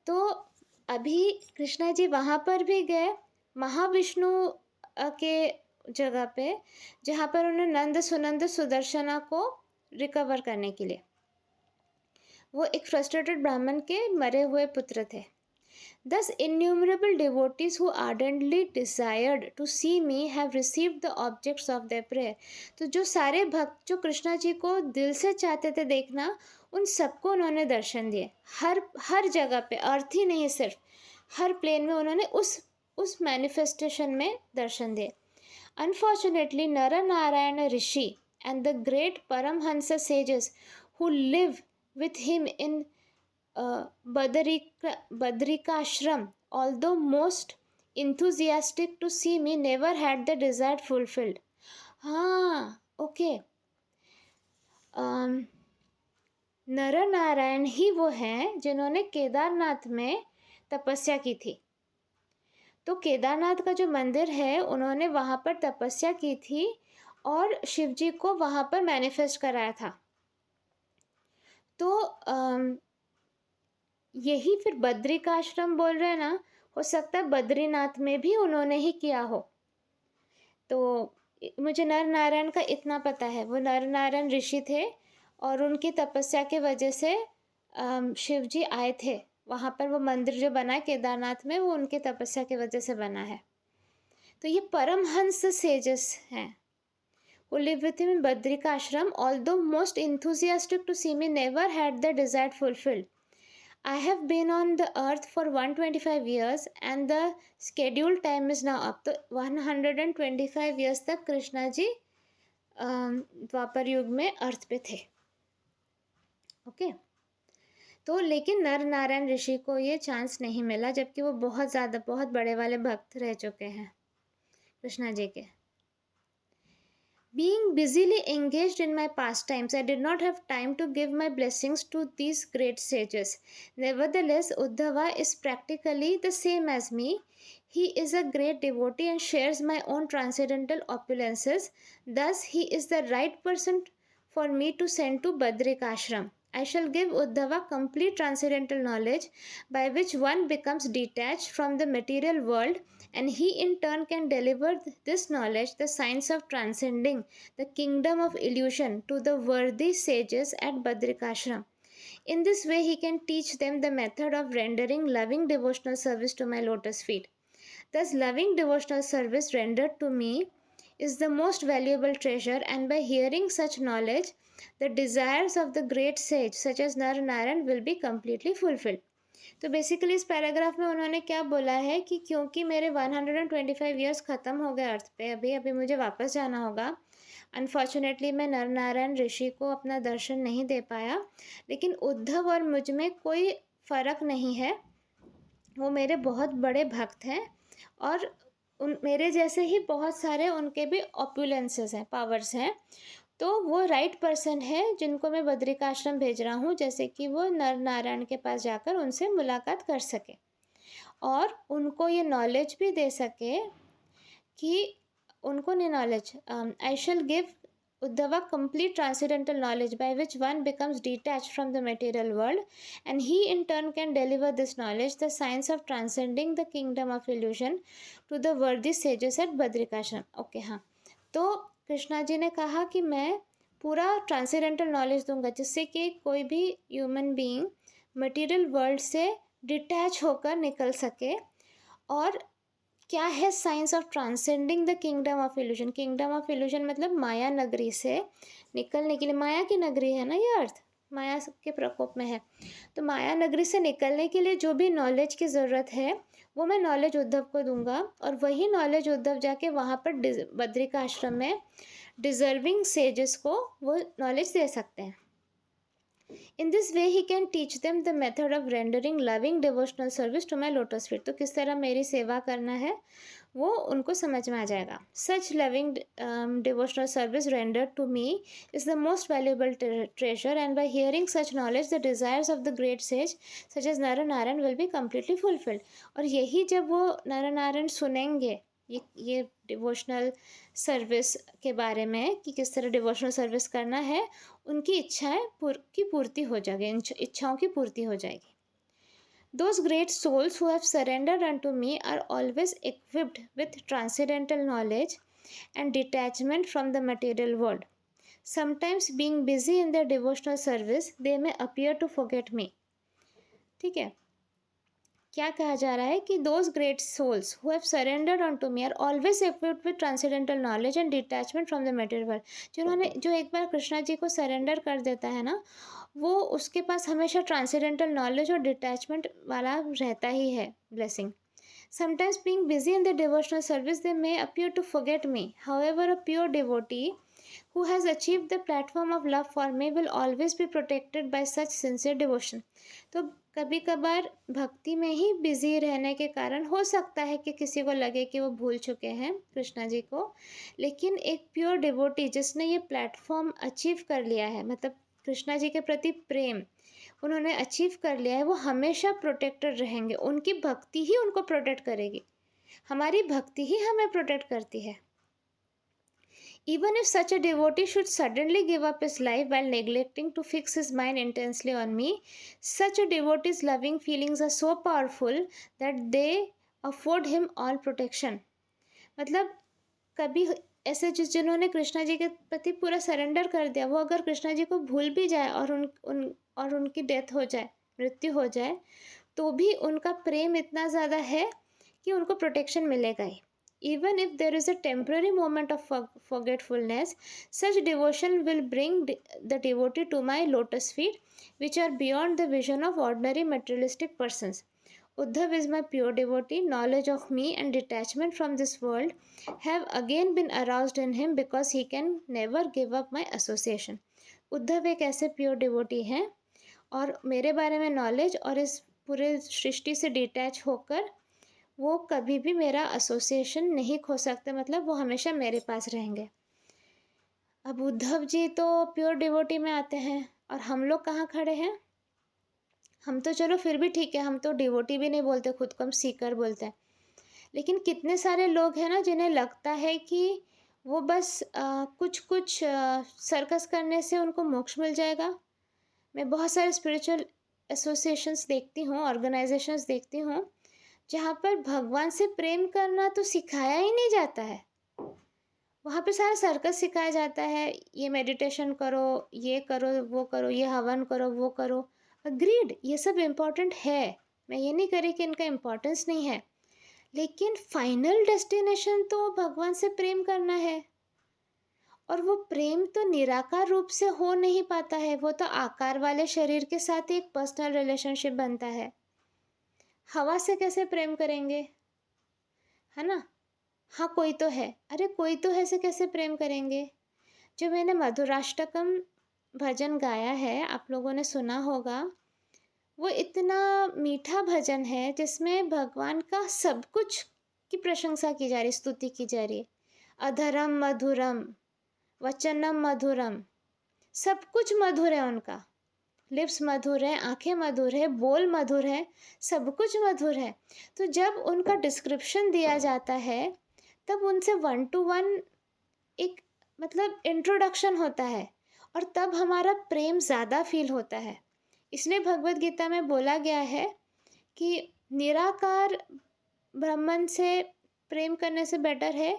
तो अभी कृष्णा जी वहाँ पर भी गए, महाविष्णु के जगह पे, जहाँ पर उन्होंने नंद, सुनंद, सुदर्शना को रिकवर करने के लिए। वो एक फ्रस्ट्रेटेड ब्राह्मण के मरे हुए पुत्र थे। Thus, innumerable devotees who ardently desired to see me have received the objects of their prayer. तो जो सारे भक्त जो कृष्णा जी को दिल से चाहते थे देखना, उन सबको उन्होंने दर्शन दिए। हर जगह पे, अर्थ ही नहीं सिर्फ, हर प्लेन में उन्होंने उस मैनिफेस्टेशन में दर्शन दिए। Unfortunately, Nara Narayana Rishi and the great Paramhansa sages who live with him in Badrika Ashram, although most enthusiastic to see me, never had the desire fulfilled. हाँ, ओके। नर नारायण ही वो हैं जिन्होंने केदारनाथ में तपस्या की थी। तो केदारनाथ का जो मंदिर है, उन्होंने वहाँ पर तपस्या की थी और शिव जी को वहाँ पर मैनिफेस्ट कराया था। तो यही फिर बद्रिकाश्रम बोल रहे हैं ना, हो सकता है बद्रीनाथ में भी उन्होंने ही किया हो। तो मुझे नर नारायण का इतना पता है, वो नर नारायण ऋषि थे और उनकी तपस्या की वजह से शिव जी आए थे वहाँ पर। वो मंदिर जो बना है केदारनाथ में, वो उनकी तपस्या की वजह से बना है। तो ये परमहंस सेजस हैं who live with him in Badrika ashram, although most enthusiastic to see me, never had their desire fulfilled. I have been on the earth for 125 years and the scheduled time is now up. तो 125 years तक कृष्णा जी द्वापर युग में अर्थ पे थे। Okay तो लेकिन नर नारायण ऋषि को ये चांस नहीं मिला, जबकि वो बहुत बड़े वाले भक्त रह चुके हैं कृष्णा जी के। Being busily engaged in my pastimes, I did not have time to give my blessings to these great sages. Nevertheless, Uddhava is practically the same as me. He is a great devotee and shares my own transcendental opulences. Thus, he is the right person for me to send to Badrika Ashram. I shall give Uddhava complete transcendental knowledge by which one becomes detached from the material world, and he in turn can deliver this knowledge, the science of transcending the kingdom of illusion, to the worthy sages at Badrikashram. In this way, he can teach them the method of rendering loving devotional service to my lotus feet. Thus, loving devotional service rendered to me is the most valuable treasure, and by hearing such knowledge, the desires of the great sage, such as Nar Narayan, will be completely fulfilled. तो basically इस paragraph में उन्होंने क्या बोला है कि क्योंकि मेरे 125 ईयर्स ख़त्म हो गए अर्थ पे, अभी मुझे वापस जाना होगा। अनफॉर्चुनेटली मैं नर नारायण ऋषि को अपना दर्शन नहीं दे पाया, लेकिन उद्धव और मुझ में कोई फ़र्क नहीं है। वो मेरे बहुत बड़े भक्त हैं और मेरे जैसे ही बहुत सारे उनके भी ऑपुलेंसेस हैं, पावर्स हैं। तो वो राइट पर्सन है जिनको मैं बद्रिका आश्रम भेज रहा हूँ, जैसे कि वो नर नारायण के पास जाकर उनसे मुलाकात कर सके और उनको ये नॉलेज भी दे सके कि उनको नहीं knowledge. I shall give Uddhava complete transcendental knowledge by which one becomes detached from the material world, and he in turn can deliver this knowledge, the science of transcending the kingdom of illusion, to the worthy sages at Badrikashram. Okay हाँ, तो कृष्णा जी ने कहा कि मैं पूरा transcendental knowledge दूंगा जिससे कि कोई भी ह्यूमन बीइंग मटेरियल वर्ल्ड से डिटैच होकर निकल सके। और क्या है science of transcending the kingdom of illusion. Kingdom of illusion मतलब माया नगरी से निकलने के लिए, माया की नगरी है ना ये अर्थ, माया के प्रकोप में है। तो माया नगरी से निकलने के लिए जो भी नॉलेज की ज़रूरत है वो मैं नॉलेज उद्धव को दूंगा, और वही नॉलेज उद्धव जाके वहाँ पर बद्रिका आश्रम में डिजर्विंग सेजेस को वो नॉलेज दे सकते हैं। In this way he can teach them the method of rendering loving devotional service to my lotus feet. तो किस तरह मेरी सेवा करना है वो उनको समझ में आ जाएगा। Such loving devotional service rendered to me is the most valuable treasure, and by hearing such knowledge, the desires of the great sage such as Nara Narayan will be completely fulfilled. और यही जब वो नर नारायण सुनेंगे ये devotional service के बारे में कि किस तरह डिवोशनल सर्विस करना है, उनकी इच्छाएं की पूर्ति हो जाएगी, इच्छाओं की पूर्ति हो जाएगी। Those great souls who have surrendered unto me are always equipped with transcendental knowledge and detachment from the material world. Sometimes being busy in their devotional service, they may appear to forget me. ठीक है, क्या कहा जा रहा है कि those great souls who have surrendered on to me are always equipped with transcendental knowledge and detachment from the material world. जो एक बार कृष्णा जी को सरेंडर कर देता है ना, वो उसके पास हमेशा ट्रांसेंडेंटल नॉलेज और डिटैचमेंट वाला रहता ही है blessing. Sometimes being busy in the devotional service they may appear to forget me, however a pure devotee who has achieved the platform of love for me will always be protected by such sincere devotion. तो कभी कभार भक्ति में ही busy रहने के कारण हो सकता है कि किसी को लगे कि वो भूल चुके हैं कृष्णा जी को, लेकिन एक प्योर डिवोटी जिसने ये प्लेटफॉर्म अचीव कर लिया है, मतलब कृष्णा जी के प्रति प्रेम उन्होंने अचीव कर लिया है, वो हमेशा प्रोटेक्टेड रहेंगे। उनकी भक्ति ही उनको प्रोटेक्ट करेगी, हमारी भक्ति ही हमें प्रोटेक्ट करती है। Even if such a devotee should suddenly give up his life while neglecting to fix his mind intensely on me, such a devotee's loving feelings are so powerful that they afford him all protection. मतलब कभी ऐसे जिन्होंने कृष्णा जी के प्रति पूरा surrender कर दिया, वो अगर कृष्णा जी को भूल भी जाए और उनकी डेथ हो जाए, मृत्यु हो जाए, तो भी उनका प्रेम इतना ज़्यादा है कि उनको प्रोटेक्शन मिलेगा ही। Even if there is a temporary moment of forgetfulness, such devotion will bring the devotee to my lotus feet, which are beyond the vision of ordinary materialistic persons. Uddhav is my pure devotee. Knowledge of me and detachment from this world have again been aroused in him because he can never give up my association. Uddhav एक ऐसे pure devotee हैं और मेरे बारे में knowledge और इस पूरे सृष्टि से डिटैच होकर वो कभी भी मेरा एसोसिएशन नहीं खो सकते, मतलब वो हमेशा मेरे पास रहेंगे। अब उद्धव जी तो प्योर डिवोटी में आते हैं और हम लोग कहाँ खड़े हैं? हम तो चलो फिर भी ठीक है, हम तो डिवोटी भी नहीं बोलते खुद को, हम सीकर बोलते हैं। लेकिन कितने सारे लोग हैं ना जिन्हें लगता है कि वो बस कुछ कुछ सर्कस करने से उनको मोक्ष मिल जाएगा। मैं बहुत सारे स्पिरिचुअल एसोसिएशंस देखती हूँ, ऑर्गेनाइजेशंस देखती हूँ, जहाँ पर भगवान से प्रेम करना तो सिखाया ही नहीं जाता है। वहाँ पे सारा सर्कस सिखाया जाता है, ये मेडिटेशन करो, ये करो, वो करो, ये हवन करो, वो करो। अग्रीड, ये सब इम्पोर्टेंट है, मैं ये नहीं करी कि इनका इम्पोर्टेंस नहीं है, लेकिन फाइनल डेस्टिनेशन तो भगवान से प्रेम करना है। और वो प्रेम तो निराकार रूप से हो नहीं पाता है, वो तो आकार वाले शरीर के साथ ही एक पर्सनल रिलेशनशिप बनता है। हवा से कैसे प्रेम करेंगे, है ना? हाँ कोई तो है, अरे कोई तो है से कैसे प्रेम करेंगे? जो मैंने मधुराष्टकम भजन गाया है, आप लोगों ने सुना होगा, वो इतना मीठा भजन है जिसमें भगवान का सब कुछ की प्रशंसा की जा रही, स्तुति की जा रही है। अधरम मधुरम, वचनम मधुरम, सब कुछ मधुर है उनका। लिप्स मधुर है, आंखें मधुर है, बोल मधुर है, सब कुछ मधुर है। तो जब उनका डिस्क्रिप्शन दिया जाता है तब उनसे 1 to 1 एक मतलब इंट्रोडक्शन होता है और तब हमारा प्रेम ज़्यादा फील होता है। इसलिए भगवत गीता में बोला गया है कि निराकार ब्रह्मन से प्रेम करने से बेटर है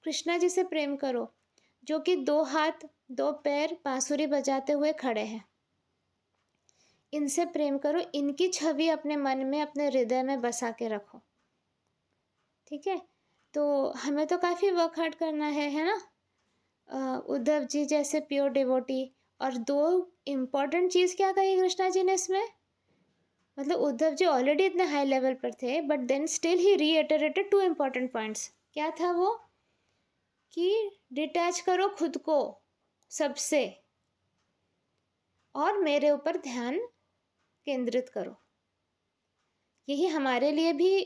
कृष्णा जी से प्रेम करो, जो कि 2 हाथ 2 पैर बांसुरी बजाते हुए खड़े हैं। इनसे प्रेम करो, इनकी छवि अपने मन में, अपने हृदय में बसा के रखो। ठीक है, तो हमें तो काफ़ी वर्क हार्ड करना है ना? उद्धव जी जैसे प्योर डिवोटी। और 2 इम्पॉर्टेंट चीज़ क्या कही कृष्णा जी ने इसमें? मतलब उद्धव जी ऑलरेडी इतने हाई लेवल पर थे, but then still he reiterated 2 important points. क्या था वो? कि डिटैच करो खुद को सबसे और मेरे ऊपर ध्यान केंद्रित करो। यही हमारे लिए भी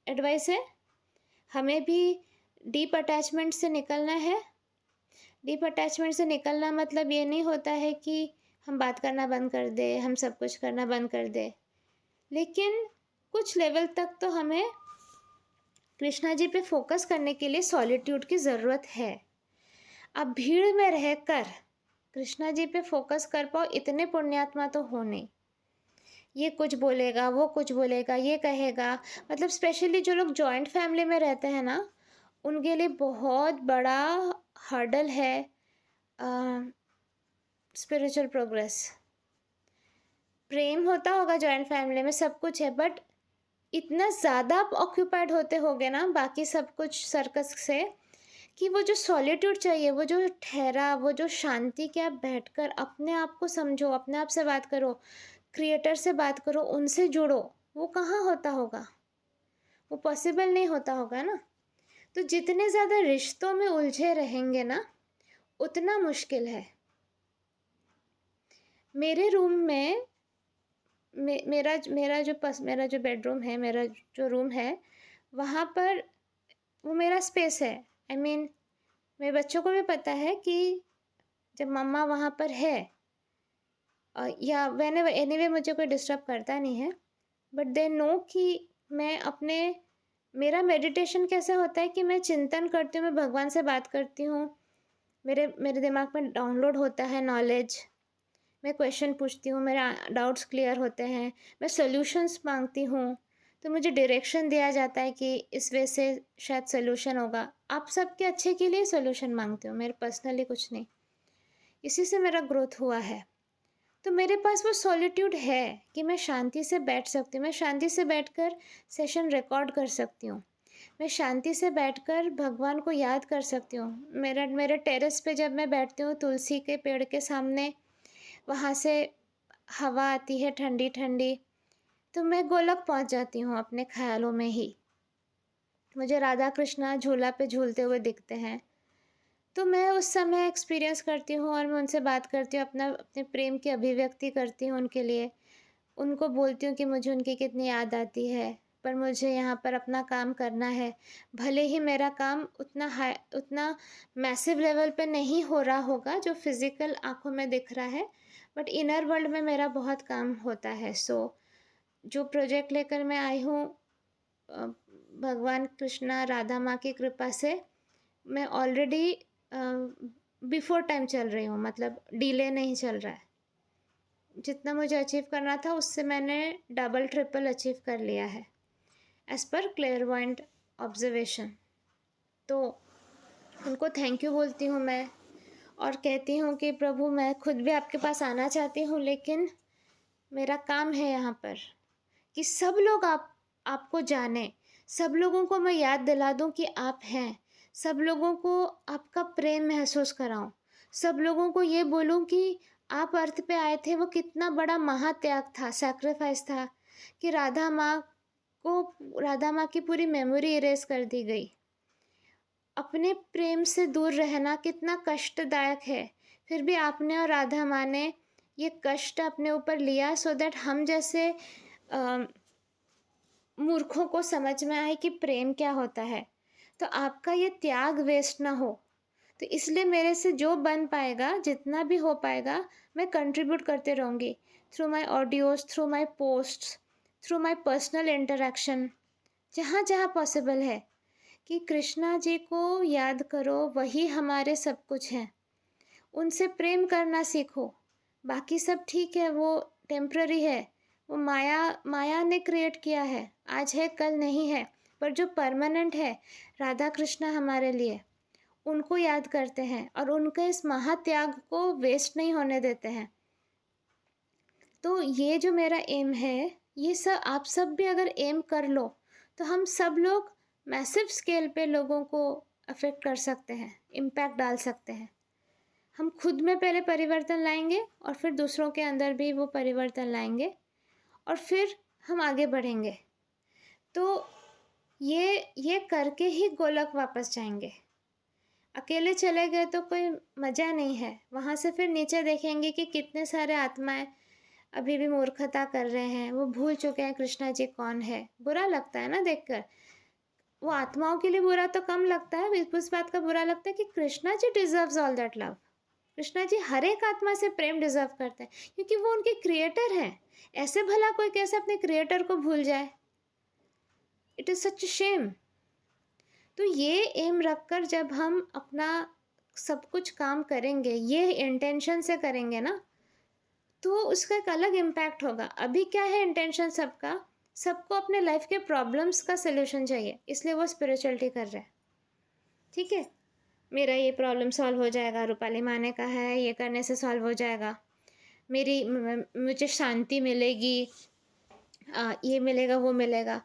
एडवाइस है। हमें भी डीप अटैचमेंट से निकलना है। डीप अटैचमेंट से निकलना मतलब ये नहीं होता है कि हम बात करना बंद कर दें, हम सब कुछ करना बंद कर दें, लेकिन कुछ लेवल तक तो हमें कृष्णा जी पे फोकस करने के लिए सॉलिट्यूड की ज़रूरत है। अब भीड़ में रहकर कृष्णा जी पे फोकस कर पाओ, इतने पुण्यात्मा तो हो नहीं। ये कुछ बोलेगा, वो कुछ बोलेगा, ये कहेगा, मतलब स्पेशली जो लोग जॉइंट फैमिली में रहते हैं ना, उनके लिए बहुत बड़ा हर्डल है स्पिरिचुअल प्रोग्रेस। प्रेम होता होगा जॉइंट फैमिली में, सब कुछ है, बट इतना ज़्यादा आप ऑक्यूपाइड होते होगे ना बाकी सब कुछ सर्कस से, कि वो जो सॉलिट्यूड चाहिए, वो जो ठहराव, वो जो शांति कि आप बैठकर अपने आप को समझो, अपने आप से बात करो, क्रिएटर से बात करो, उनसे जुड़ो, वो कहाँ होता होगा? वो पॉसिबल नहीं होता होगा ना। तो जितने ज़्यादा रिश्तों में उलझे रहेंगे ना, उतना मुश्किल है। मेरे रूम में मेरा जो बेडरूम है, मेरा जो रूम है, वहाँ पर वो मेरा स्पेस है। आई मीन मेरे बच्चों को भी पता है कि जब मम्मा वहाँ पर है या व्हेनेवर एनीवे मुझे कोई डिस्टर्ब करता नहीं है, बट दे नो कि मैं अपने मेरा मेडिटेशन कैसे होता है कि मैं चिंतन करती हूँ, मैं भगवान से बात करती हूँ, मेरे दिमाग में डाउनलोड होता है नॉलेज, मैं क्वेश्चन पूछती हूँ, मेरा डाउट्स क्लियर होते हैं, मैं सॉल्यूशंस मांगती हूँ। तो मुझे डायरेक्शन दिया जाता है कि इस वे से शायद सोल्यूशन होगा। आप सबके अच्छे के लिए सोल्यूशन मांगती हूँ, मेरे पर्सनली कुछ नहीं। इसी से मेरा ग्रोथ हुआ है। तो मेरे पास वो सॉलिट्यूड है कि मैं शांति से बैठ सकती हूँ, मैं शांति से बैठकर सेशन रिकॉर्ड कर सकती हूँ, मैं शांति से बैठकर भगवान को याद कर सकती हूँ। मेरे टेरेस पे जब मैं बैठती हूँ तुलसी के पेड़ के सामने, वहाँ से हवा आती है ठंडी ठंडी, तो मैं गोलक पहुँच जाती हूँ अपने ख्यालों में ही। मुझे राधा कृष्णा झूला पे झूलते हुए दिखते हैं, तो मैं उस समय एक्सपीरियंस करती हूँ और मैं उनसे बात करती हूँ, अपने प्रेम की अभिव्यक्ति करती हूँ उनके लिए। उनको बोलती हूँ कि मुझे उनकी कितनी याद आती है, पर मुझे यहाँ पर अपना काम करना है। भले ही मेरा काम उतना मैसिव लेवल पे नहीं हो रहा होगा जो फिज़िकल आँखों में दिख रहा है, बट इनर वर्ल्ड में मेरा बहुत काम होता है। जो प्रोजेक्ट लेकर मैं आई हूँ, भगवान कृष्णा राधा माँ की कृपा से मैं ऑलरेडी बिफोर टाइम चल रही हूँ, मतलब डिले नहीं चल रहा है। जितना मुझे अचीव करना था उससे मैंने डबल ट्रिपल अचीव कर लिया है एज़ पर क्लेयरवॉइंट ऑब्जर्वेशन। तो उनको थैंक यू बोलती हूँ मैं, और कहती हूँ कि प्रभु मैं खुद भी आपके पास आना चाहती हूँ, लेकिन मेरा काम है यहाँ पर कि सब लोग आपको जाने, सब लोगों को मैं याद दिला दूँ कि आप हैं, सब लोगों को आपका प्रेम महसूस कराऊँ, सब लोगों को ये बोलूँ कि आप अर्थ पे आए थे, वो कितना बड़ा महात्याग था, सैक्रिफाइस था, कि राधा माँ की पूरी मेमोरी इरेज कर दी गई। अपने प्रेम से दूर रहना कितना कष्टदायक है, फिर भी आपने और राधा माँ ने ये कष्ट अपने ऊपर लिया सो दैट हम जैसे मूर्खों को समझ में आए कि प्रेम क्या होता है। तो आपका ये त्याग वेस्ट ना हो, तो इसलिए मेरे से जो बन पाएगा, जितना भी हो पाएगा, मैं कंट्रीब्यूट करते रहूँगी through my audios, through my posts, through my personal interaction, जहाँ जहाँ पॉसिबल है, कि कृष्णा जी को याद करो, वही हमारे सब कुछ हैं। उनसे प्रेम करना सीखो, बाकी सब ठीक है, वो टेम्प्ररी है, वो माया ने क्रिएट किया है, आज है कल नहीं है, पर जो परमानेंट है राधा कृष्णा हमारे लिए, उनको याद करते हैं और उनके इस महात्याग को वेस्ट नहीं होने देते हैं। तो ये जो मेरा एम है, ये सब आप सब भी अगर एम कर लो तो हम सब लोग मैसिव स्केल पे लोगों को अफेक्ट कर सकते हैं, इम्पैक्ट डाल सकते हैं। हम खुद में पहले परिवर्तन लाएंगे और फिर दूसरों के अंदर भी वो परिवर्तन लाएंगे और फिर हम आगे बढ़ेंगे। तो ये करके ही गोलक वापस जाएंगे। अकेले चले गए तो कोई मज़ा नहीं है। वहाँ से फिर नीचे देखेंगे कि कितने सारे आत्माएं अभी भी मूर्खता कर रहे हैं, वो भूल चुके हैं कृष्णा जी कौन है। बुरा लगता है ना देखकर। वो आत्माओं के लिए बुरा तो कम लगता है, इस बात का बुरा लगता है कि Krishna ji deserves all that love. Krishna ji हर एक आत्मा से प्रेम डिजर्व करते हैं, क्योंकि वो उनके क्रिएटर हैं। ऐसे भला कोई कैसे अपने क्रिएटर को भूल जाए? It is such shame. तो ये एम रखकर जब हम अपना सब कुछ काम करेंगे, ये इंटेंशन से करेंगे ना, तो उसका एक अलग इम्पैक्ट होगा। अभी क्या है इंटेंशन सबका, सबको अपने लाइफ के प्रॉब्लम्स का सलूशन चाहिए, इसलिए वो स्पिरिचुअलिटी कर रहे हैं। ठीक है, मेरा ये प्रॉब्लम सॉल्व हो जाएगा, रूपाली माँ ने कहा है ये करने से सॉल्व हो जाएगा, मुझे शांति मिलेगी, ये मिलेगा वो मिलेगा।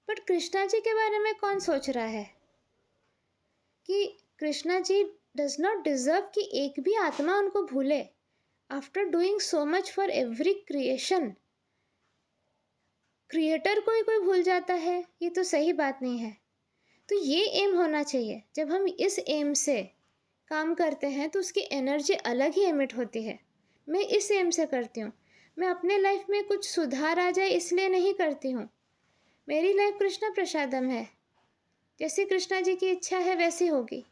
बट कृष्णा जी के बारे में कौन सोच रहा है कि कृष्णा जी डज नॉट डिजर्व कि एक भी आत्मा उनको भूले। After doing so much for every creation, creator को ही कोई भूल जाता है, ये तो सही बात नहीं है। तो ये एम होना चाहिए। जब हम इस एम से काम करते हैं तो उसकी एनर्जी अलग ही एमिट होती है। मैं इस एम से करती हूँ। मैं अपने लाइफ में कुछ सुधार आ जाए इसलिए नहीं करती हूँ। मेरी लाइफ कृष्णा प्रसादम है, जैसी कृष्णा जी की इच्छा है वैसी होगी।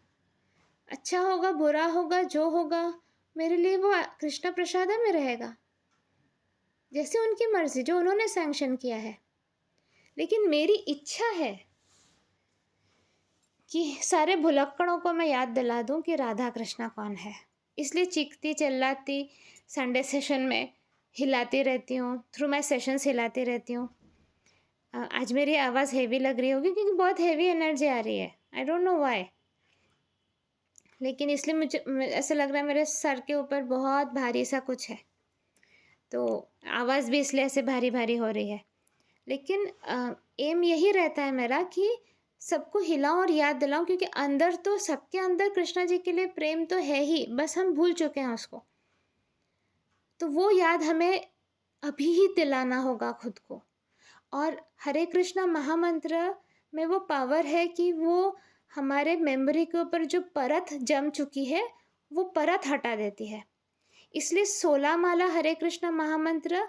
अच्छा होगा बुरा होगा जो होगा, मेरे लिए वो कृष्णा प्रसादम में रहेगा, जैसे उनकी मर्जी, जो उन्होंने सैंक्शन किया है। लेकिन मेरी इच्छा है कि सारे भुलक्कड़ों को मैं याद दिला दूं कि राधा कृष्णा कौन है। इसलिए चीखती चिल्लाती संडे सेशन में हिलाती रहती हूँ, थ्रू माई सेशंस हिलाती रहती हूँ। आज मेरी आवाज़ हेवी लग रही होगी क्योंकि बहुत हेवी एनर्जी आ रही है, आई डोंट नो व्हाई। लेकिन इसलिए ऐसा लग रहा है मेरे सर के ऊपर बहुत भारी सा कुछ है, तो आवाज़ भी इसलिए ऐसे भारी भारी हो रही है। लेकिन एम यही रहता है मेरा कि सबको हिलाऊं और याद दिलाऊं, क्योंकि अंदर तो सबके अंदर कृष्णा जी के लिए प्रेम तो है ही, बस हम भूल चुके हैं उसको। तो वो याद हमें अभी ही दिलाना होगा खुद को। और हरे कृष्णा महामंत्र में वो पावर है कि वो हमारे मेमोरी के ऊपर जो परत जम चुकी है वो परत हटा देती है। इसलिए 16 माला हरे कृष्णा महामंत्र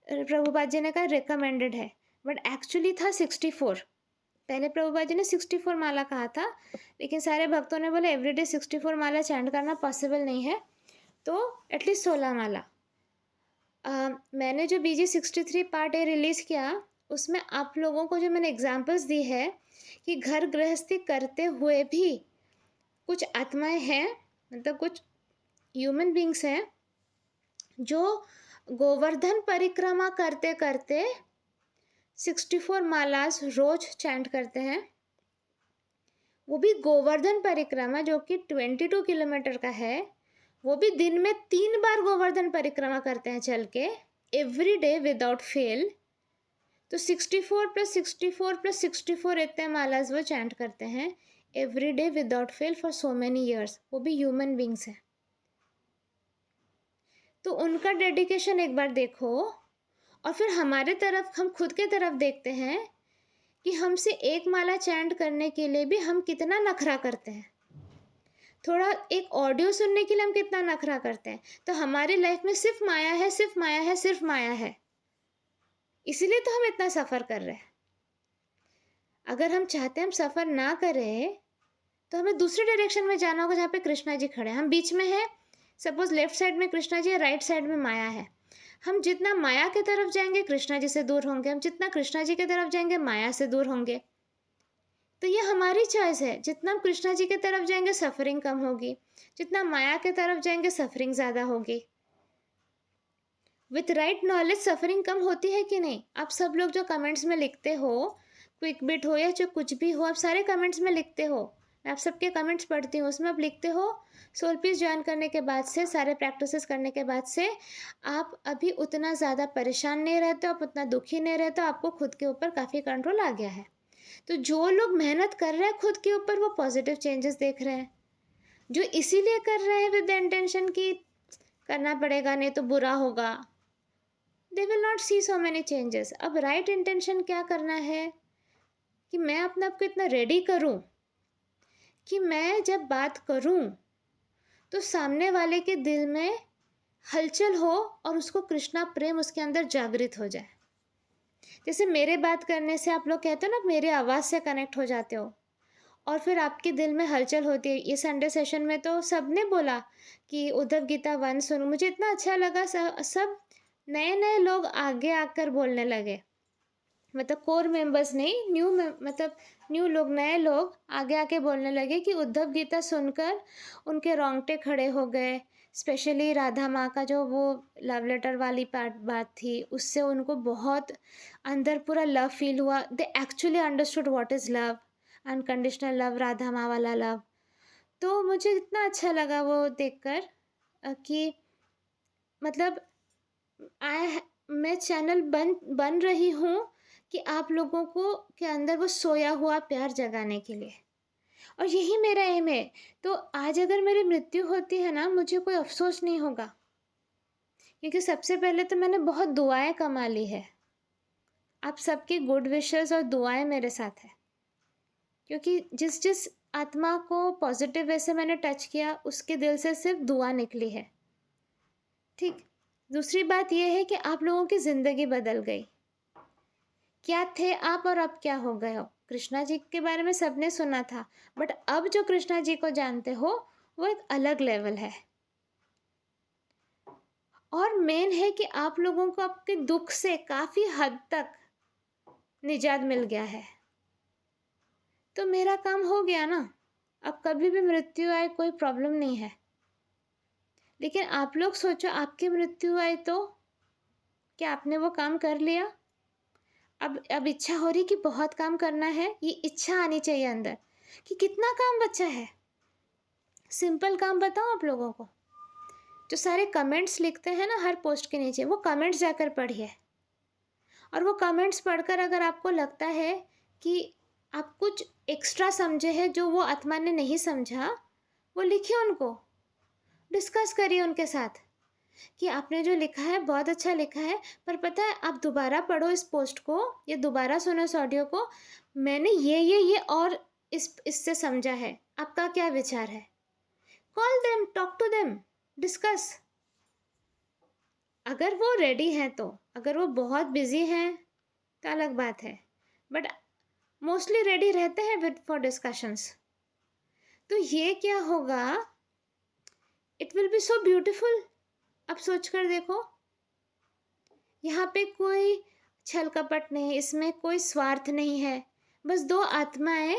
प्रभुपाद जी ने कहा रिकमेंडेड है, बट एक्चुअली था 64। पहले प्रभुपाद जी ने 64 माला कहा था, लेकिन सारे भक्तों ने बोले एवरीडे 64 माला चैंट करना पॉसिबल नहीं है, तो एटलीस्ट 16 माला। मैंने जो BG63 पार्ट ए रिलीज़ किया उसमें आप लोगों को जो मैंने एग्जांपल्स दी है कि घर गृहस्थी करते हुए भी कुछ आत्माएं हैं, मतलब कुछ ह्यूमन बींग्स हैं जो गोवर्धन परिक्रमा करते करते 64 मालास रोज चैंट करते हैं। वो भी गोवर्धन परिक्रमा जो कि 22 किलोमीटर का है, वो भी दिन में 3 बार गोवर्धन परिक्रमा करते हैं चल के, एवरी डे विदाउट फेल। तो 64 + 64 + 64 इतने मालाज वो चैंट करते हैं every day without fail for so many years. वो भी ह्यूमन बींग्स हैं। तो उनका डेडिकेशन एक बार देखो, और फिर हमारे तरफ, हम खुद के तरफ देखते हैं कि हमसे एक माला चैंट करने के लिए भी हम कितना नखरा करते हैं। थोड़ा एक ऑडियो सुनने के लिए हम कितना नखरा करते हैं। तो हमारी लाइफ में सिर्फ माया है, सिर्फ माया है, सिर्फ माया है, इसीलिए तो हम इतना सफ़र कर रहे हैं। अगर हम चाहते हैं हम सफ़र ना करें तो हमें दूसरे डायरेक्शन में जाना होगा जहाँ पे कृष्णा जी खड़े हैं। हम बीच में हैं, सपोज लेफ्ट साइड में कृष्णा जी है, राइट साइड में माया है। हम जितना माया की तरफ जाएंगे कृष्णा जी से दूर होंगे, हम जितना कृष्णा जी की तरफ जाएंगे माया से दूर होंगे। तो ये हमारी चॉइस है। जितना हम कृष्णा जी की तरफ जाएंगे सफरिंग कम होगी, जितना माया की तरफ जाएंगे सफरिंग ज़्यादा होगी। विथ राइट नॉलेज सफरिंग कम होती है कि नहीं? आप सब लोग जो कमेंट्स में लिखते हो, क्विक बिट हो या जो कुछ भी हो, आप सारे कमेंट्स में लिखते हो, मैं आप सबके कमेंट्स पढ़ती हूँ, उसमें आप लिखते हो सोल पीस ज्वाइन करने के बाद से, सारे प्रैक्टिसेस करने के बाद से आप अभी उतना ज़्यादा परेशान नहीं रहते हो, आप उतना दुखी नहीं रहते हो, आपको खुद के ऊपर काफ़ी कंट्रोल आ गया है। तो जो लोग मेहनत कर रहे हैं खुद के ऊपर वो पॉजिटिव चेंजेस देख रहे हैं। जो इसीलिए कर रहे हैं विद द इंटेंशन कि करना पड़ेगा नहीं तो बुरा होगा, they will not see so many changes. अब राइट इंटेंशन क्या करना है कि मैं अपने आप को इतना रेडी करूं कि मैं जब बात करूं तो सामने वाले के दिल में हलचल हो और उसको कृष्णा प्रेम उसके अंदर जागृत हो जाए। जैसे मेरे बात करने से आप लोग कहते हो ना, मेरी आवाज़ से कनेक्ट हो जाते हो और फिर आपके दिल में हलचल होती है। ये संडे सेशन में तो सबने बोला कि उद्धव गीता 1 सुनो, मुझे इतना अच्छा लगा। सब नए नए लोग आगे आकर बोलने लगे, मतलब कोर मेंबर्स नहीं, मतलब न्यू लोग, नए लोग आगे आके बोलने लगे कि उद्धव गीता सुनकर उनके रोंगटे खड़े हो गए। स्पेशली राधा माँ का जो वो लव लेटर वाली बात थी, उससे उनको बहुत अंदर पूरा लव फील हुआ। They actually understood what is love, unconditional love, Radha माँ वाला लव। तो मुझे इतना अच्छा लगा वो देखकर कि मतलब मैं चैनल बन रही हूँ कि आप लोगों को के अंदर वो सोया हुआ प्यार जगाने के लिए, और यही मेरा एम है। तो आज अगर मेरी मृत्यु होती है ना, मुझे कोई अफसोस नहीं होगा, क्योंकि सबसे पहले तो मैंने बहुत दुआएं कमा ली है। आप सबकी गुड विशेस और दुआएं मेरे साथ है, क्योंकि जिस जिस आत्मा को पॉजिटिव वे से मैंने टच किया उसके दिल से सिर्फ दुआ निकली है। ठीक। दूसरी बात यह है कि आप लोगों की ज़िंदगी बदल गई। क्या थे आप और अब क्या हो गए हो? कृष्णा जी के बारे में सबने सुना था, बट अब जो कृष्णा जी को जानते हो वो एक अलग लेवल है। और मेन है कि आप लोगों को आपके दुख से काफ़ी हद तक निजात मिल गया है। तो मेरा काम हो गया ना। अब कभी भी मृत्यु आए कोई प्रॉब्लम नहीं है। लेकिन आप लोग सोचो, आपकी मृत्यु आए तो क्या आपने वो काम कर लिया? अब इच्छा हो रही कि बहुत काम करना है, ये इच्छा आनी चाहिए अंदर कि कितना काम बचा है। सिंपल काम बताओ आप लोगों को, जो सारे कमेंट्स लिखते हैं ना हर पोस्ट के नीचे, वो कमेंट्स जाकर पढ़िए, और वो कमेंट्स पढ़कर अगर आपको लगता है कि आप कुछ एक्स्ट्रा समझे हैं जो वो आत्मा ने नहीं समझा, वो लिखिए, उनको डिस्कस करिए उनके साथ कि आपने जो लिखा है बहुत अच्छा लिखा है, पर पता है आप दोबारा पढ़ो इस पोस्ट को या दोबारा सुनो इस ऑडियो को, मैंने ये और इससे समझा है, आपका क्या विचार है। Call them, talk to them, discuss. अगर वो रेडी हैं तो, अगर वो बहुत बिजी हैं तो अलग बात है, बट मोस्टली रेडी रहते हैं विद फॉर डिस्कशंस। तो ये क्या होगा, it will be so beautiful. अब सोच कर देखो, यहाँ पे कोई छल कपट नहीं, इसमें कोई स्वार्थ नहीं है, बस दो आत्माएं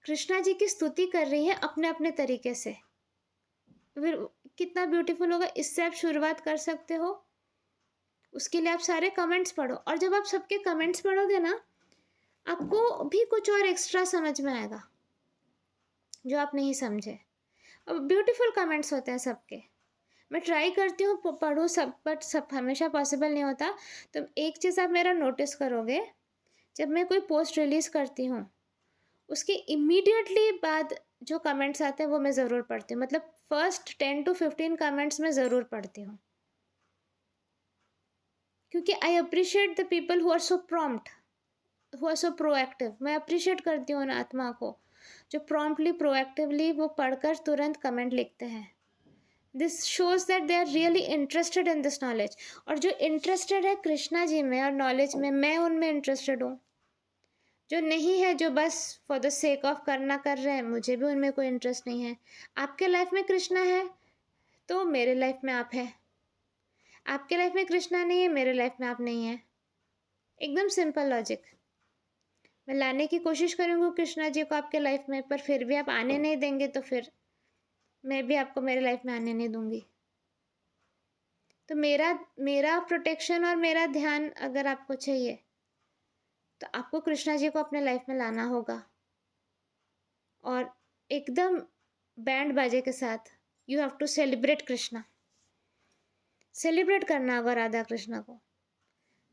कृष्णा जी की स्तुति कर रही हैं अपने अपने तरीके से। फिर कितना ब्यूटीफुल होगा। इससे आप शुरुआत कर सकते हो। उसके लिए आप सारे कमेंट्स पढ़ो, और जब आप सबके कमेंट्स पढ़ोगे ना, आपको भी कुछ और एक्स्ट्रा समझ में आएगा जो आप नहीं समझे। और ब्यूटीफुल कमेंट्स होते हैं सबके। मैं ट्राई करती हूँ पढ़ूँ सब, बट सब हमेशा पॉसिबल नहीं होता। तो एक चीज़ आप मेरा नोटिस करोगे, जब मैं कोई पोस्ट रिलीज़ करती हूँ उसके इमीडिएटली बाद जो कमेंट्स आते हैं वो मैं ज़रूर पढ़ती हूँ। मतलब फर्स्ट 10 to 15 कमेंट्स मैं ज़रूर पढ़ती हूँ, क्योंकि I appreciate the people who are so prompt, who are so proactive. मैं अप्रिशिएट करती हूँ उन आत्मा को जो प्रॉम्प्टली प्रोएक्टिवली वो पढ़कर तुरंत कमेंट लिखते हैं। This shows that they are really interested in this knowledge. और जो इंटरेस्टेड है कृष्णा जी में और नॉलेज में, मैं उनमें इंटरेस्टेड हूँ। जो नहीं है, जो बस फॉर द सेक ऑफ करना कर रहे हैं, मुझे भी उनमें कोई इंटरेस्ट नहीं है। आपके लाइफ में कृष्णा है तो मेरे लाइफ में आप है, आपके लाइफ में कृष्णा नहीं है, मेरे लाइफ में आप नहीं है। एकदम सिंपल लॉजिक। मैं लाने की कोशिश करूँगी कृष्णा जी को आपके लाइफ में, पर फिर भी आप आने नहीं देंगे, तो फिर मैं भी आपको मेरे लाइफ में आने नहीं दूंगी। तो मेरा प्रोटेक्शन और मेरा ध्यान अगर आपको चाहिए तो आपको कृष्णा जी को अपने लाइफ में लाना होगा, और एकदम बैंड बाजे के साथ you have to celebrate Krishna. Celebrate करना होगा राधा कृष्णा को।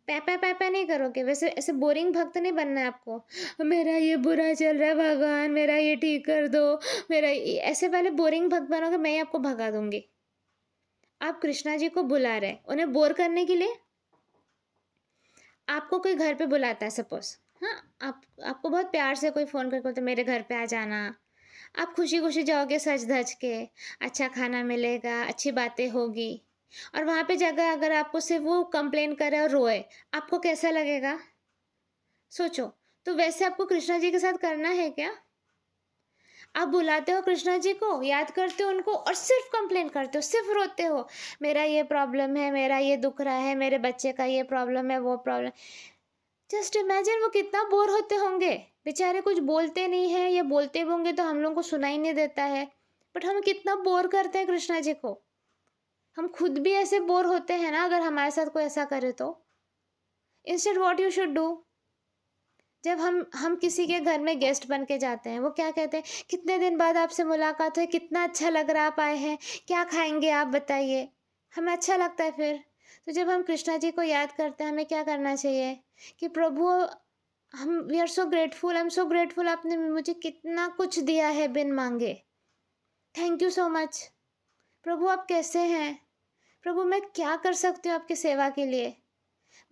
पैपा नहीं करोगे, वैसे ऐसे बोरिंग भक्त नहीं बनना है आपको। मेरा ये बुरा चल रहा है भगवान, मेरा ये ठीक कर दो, मेरा ऐसे वाले बोरिंग भक्त बनोगे, मैं ही आपको भगा दूंगी। आप कृष्णा जी को बुला रहे, उन्हें बोर करने के लिए। आपको कोई घर पे बुलाता है सपोज, हाँ, आपको बहुत प्यार से कोई फ़ोन करके बोलते मेरे घर पे आ जाना। आप खुशी खुशी जाओगे सज धज के, अच्छा खाना मिलेगा, अच्छी बातें होगी, और वहाँ पे जाकर अगर आपको सिर्फ वो कंप्लेन करे और रोए, आपको कैसा लगेगा? सोचो। तो वैसे आपको कृष्णा जी के साथ करना है क्या? आप बुलाते हो कृष्णा जी को, याद करते हो उनको, और सिर्फ कंप्लेन करते हो, सिर्फ रोते हो, मेरा ये प्रॉब्लम है, मेरा ये दुख रहा है, मेरे बच्चे का ये प्रॉब्लम है, वो प्रॉब्लम। जस्ट इमेजिन वो कितना बोर होते होंगे बेचारे। कुछ बोलते नहीं हैं, या बोलते भी होंगे तो हम लोगों को सुनाई नहीं देता है, बट हम कितना बोर करते हैं कृष्णा जी को। हम खुद भी ऐसे बोर होते हैं ना, अगर हमारे साथ कोई ऐसा करे तो। Instead what you should do, जब हम किसी के घर में गेस्ट बन के जाते हैं, वो क्या कहते हैं, कितने दिन बाद आपसे मुलाकात हुई, कितना अच्छा लग रहा आप आए हैं, क्या खाएंगे आप बताइए। हमें अच्छा लगता है फिर। तो जब हम कृष्णा जी को याद करते हैं, हमें क्या करना चाहिए कि प्रभु, हम we are so grateful, I am so grateful, आपने मुझे कितना कुछ दिया है बिन मांगे। थैंक यू सो मच प्रभु। आप कैसे हैं प्रभु? मैं क्या कर सकती हूँ आपकी सेवा के लिए?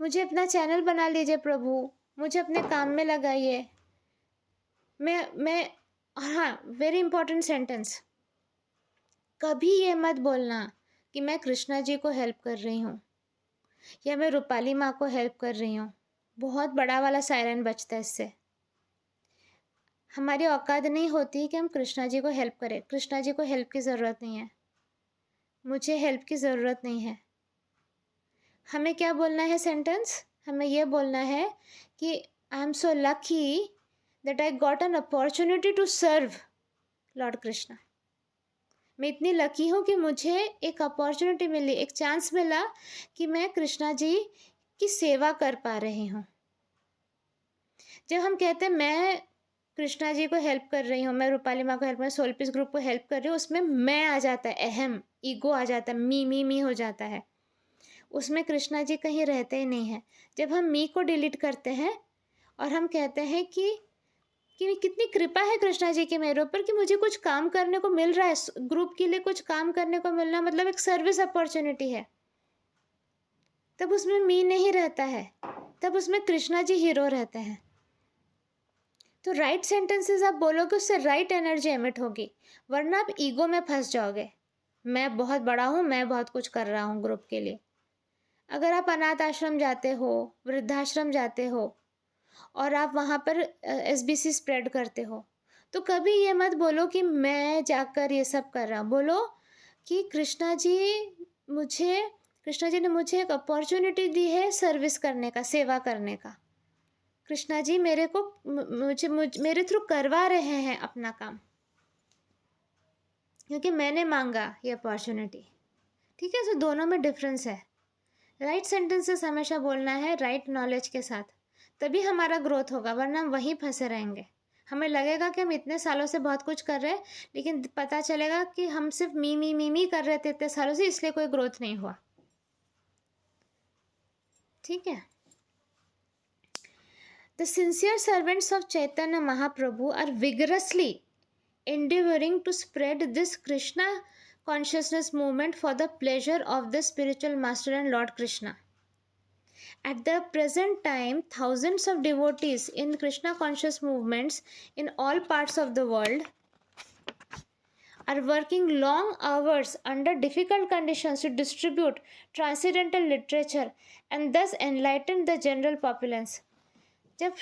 मुझे अपना चैनल बना लीजिए प्रभु, मुझे अपने काम में लगाइए। मैं हाँ, वेरी इंपॉर्टेंट सेंटेंस, कभी ये मत बोलना कि मैं कृष्णा जी को हेल्प कर रही हूँ या मैं रूपाली माँ को हेल्प कर रही हूँ। बहुत बड़ा वाला सायरन बजता है इससे। हमारी औकात नहीं होती कि हम कृष्णा जी को हेल्प करें। कृष्णा जी को हेल्प की ज़रूरत नहीं है, मुझे हेल्प की ज़रूरत नहीं है। हमें क्या बोलना है सेंटेंस? हमें यह बोलना है कि I am so lucky that I got an opportunity to serve Lord Krishna. मैं इतनी लकी हूँ कि मुझे एक अपॉर्चुनिटी मिली, एक चांस मिला कि मैं कृष्णा जी की सेवा कर पा रही हूँ। जब हम कहते हैं मैं कृष्णा जी को हेल्प कर रही हूँ, मैं रूपाली माँ को हेल्प, मैं सोल पीस ग्रुप को हेल्प कर रही हूँ, उसमें मैं आ जाता है, अहम ईगो आ जाता है, मी हो जाता है, उसमें कृष्णा जी कहीं रहते ही नहीं है। जब हम मी को डिलीट करते हैं और हम कहते हैं कि कितनी कृपा है कृष्णा जी की मेरे ऊपर कि मुझे कुछ काम करने को मिल रहा है, ग्रुप के लिए कुछ काम करने को मिलना मतलब एक सर्विस अपॉर्चुनिटी है, तब उसमें मी नहीं रहता है, तब उसमें कृष्णा जी हीरो रहते हैं। तो राइट सेंटेंसेस आप बोलोगे, उससे राइट एनर्जी एमिट होगी, वरना आप ईगो में फंस जाओगे, मैं बहुत बड़ा हूँ, मैं बहुत कुछ कर रहा हूँ ग्रुप के लिए। अगर आप अनाथ आश्रम जाते हो, वृद्धाश्रम जाते हो और आप वहाँ पर SBC स्प्रेड करते हो, तो कभी ये मत बोलो कि मैं जाकर ये सब कर रहा हूँ, बोलो कि कृष्णा जी ने मुझे एक अपॉर्चुनिटी दी है सर्विस करने का, सेवा करने का। कृष्णा जी मेरे को मेरे थ्रू करवा रहे हैं अपना काम, क्योंकि मैंने मांगा ये अपॉर्चुनिटी। ठीक है, तो दोनों में डिफरेंस है। राइट सेंटेंसेस हमेशा बोलना है राइट नॉलेज के साथ, तभी हमारा ग्रोथ होगा, वरना हम वहीं फंसे रहेंगे। हमें लगेगा कि हम इतने सालों से बहुत कुछ कर रहे हैं, लेकिन पता चलेगा कि हम सिर्फ मी कर रहे थे इतने सालों से, इसलिए कोई ग्रोथ नहीं हुआ। ठीक है। The sincere servants of Chaitanya Mahaprabhu are vigorously endeavoring to spread this Krishna consciousness movement for the pleasure of the spiritual master and Lord Krishna. At the present time, thousands of devotees in Krishna conscious movements in all parts of the world are working long hours under difficult conditions to distribute transcendental literature and thus enlighten the general populace. जब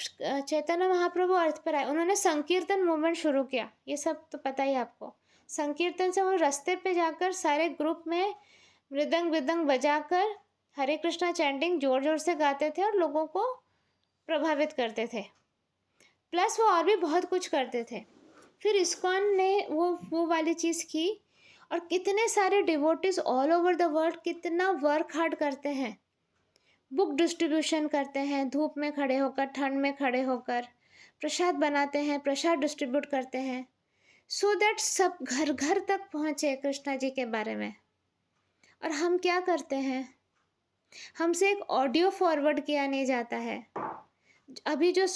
चैतन्य महाप्रभु अर्थ पर आए, उन्होंने संकीर्तन movement शुरू किया, ये सब तो पता ही आपको। संकीर्तन से वो रास्ते पे जाकर सारे ग्रुप में मृदंग विदंग बजाकर हरे कृष्णा चैंटिंग जोर जोर से गाते थे और लोगों को प्रभावित करते थे, प्लस वो और भी बहुत कुछ करते थे। फिर इस्कॉन ने वो वाली चीज़ की, और कितने सारे devotees all over the world कितना वर्क हार्ड करते हैं, बुक डिस्ट्रीब्यूशन करते हैं, धूप में खड़े होकर, ठंड में खड़े होकर प्रसाद बनाते हैं, प्रसाद डिस्ट्रीब्यूट करते हैं, सो दैट सब घर घर तक पहुँचे कृष्णा जी के बारे में। और हम क्या करते हैं, हमसे एक ऑडियो फॉरवर्ड किया नहीं जाता है। अभी जो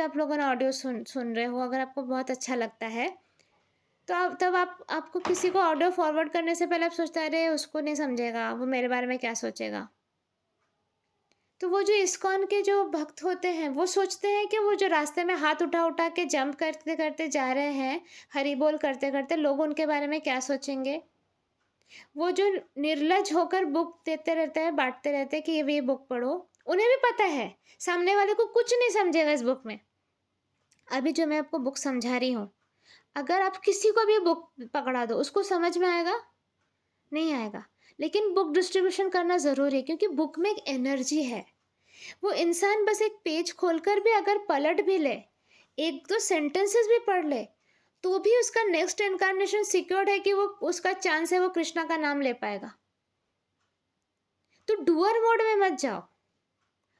आप लोगों ने ऑडियो सुन रहे हो, अगर आपको बहुत अच्छा लगता है तो आपको किसी को ऑडियो फॉरवर्ड करने से पहले आप सोचते हैं अरे उसको नहीं समझेगा, वो मेरे बारे में क्या सोचेगा। तो वो जो इस्कॉन के जो भक्त होते हैं वो सोचते हैं कि वो जो रास्ते में हाथ उठा के जंप करते करते जा रहे हैं, हरी बोल करते करते, लोग उनके बारे में क्या सोचेंगे। वो जो निर्लज होकर बुक देते रहते हैं, बांटते रहते हैं कि ये बुक पढ़ो, उन्हें भी पता है सामने वाले को कुछ नहीं समझेगा इस बुक में। अभी जो मैं आपको बुक समझा रही हूँ, अगर आप किसी को भी बुक पकड़ा दो, उसको समझ में आएगा? नहीं आएगा। लेकिन बुक डिस्ट्रीब्यूशन करना ज़रूरी है, क्योंकि बुक में एक एनर्जी है। वो इंसान बस एक पेज खोलकर भी अगर पलट भी ले, एक दो सेंटेंसेस भी पढ़ ले, तो भी उसका नेक्स्ट इनकारनेशन सिक्योर्ड है कि वो उसका चांस है वो कृष्णा का नाम ले पाएगा। तो डूअर मोड में मत जाओ,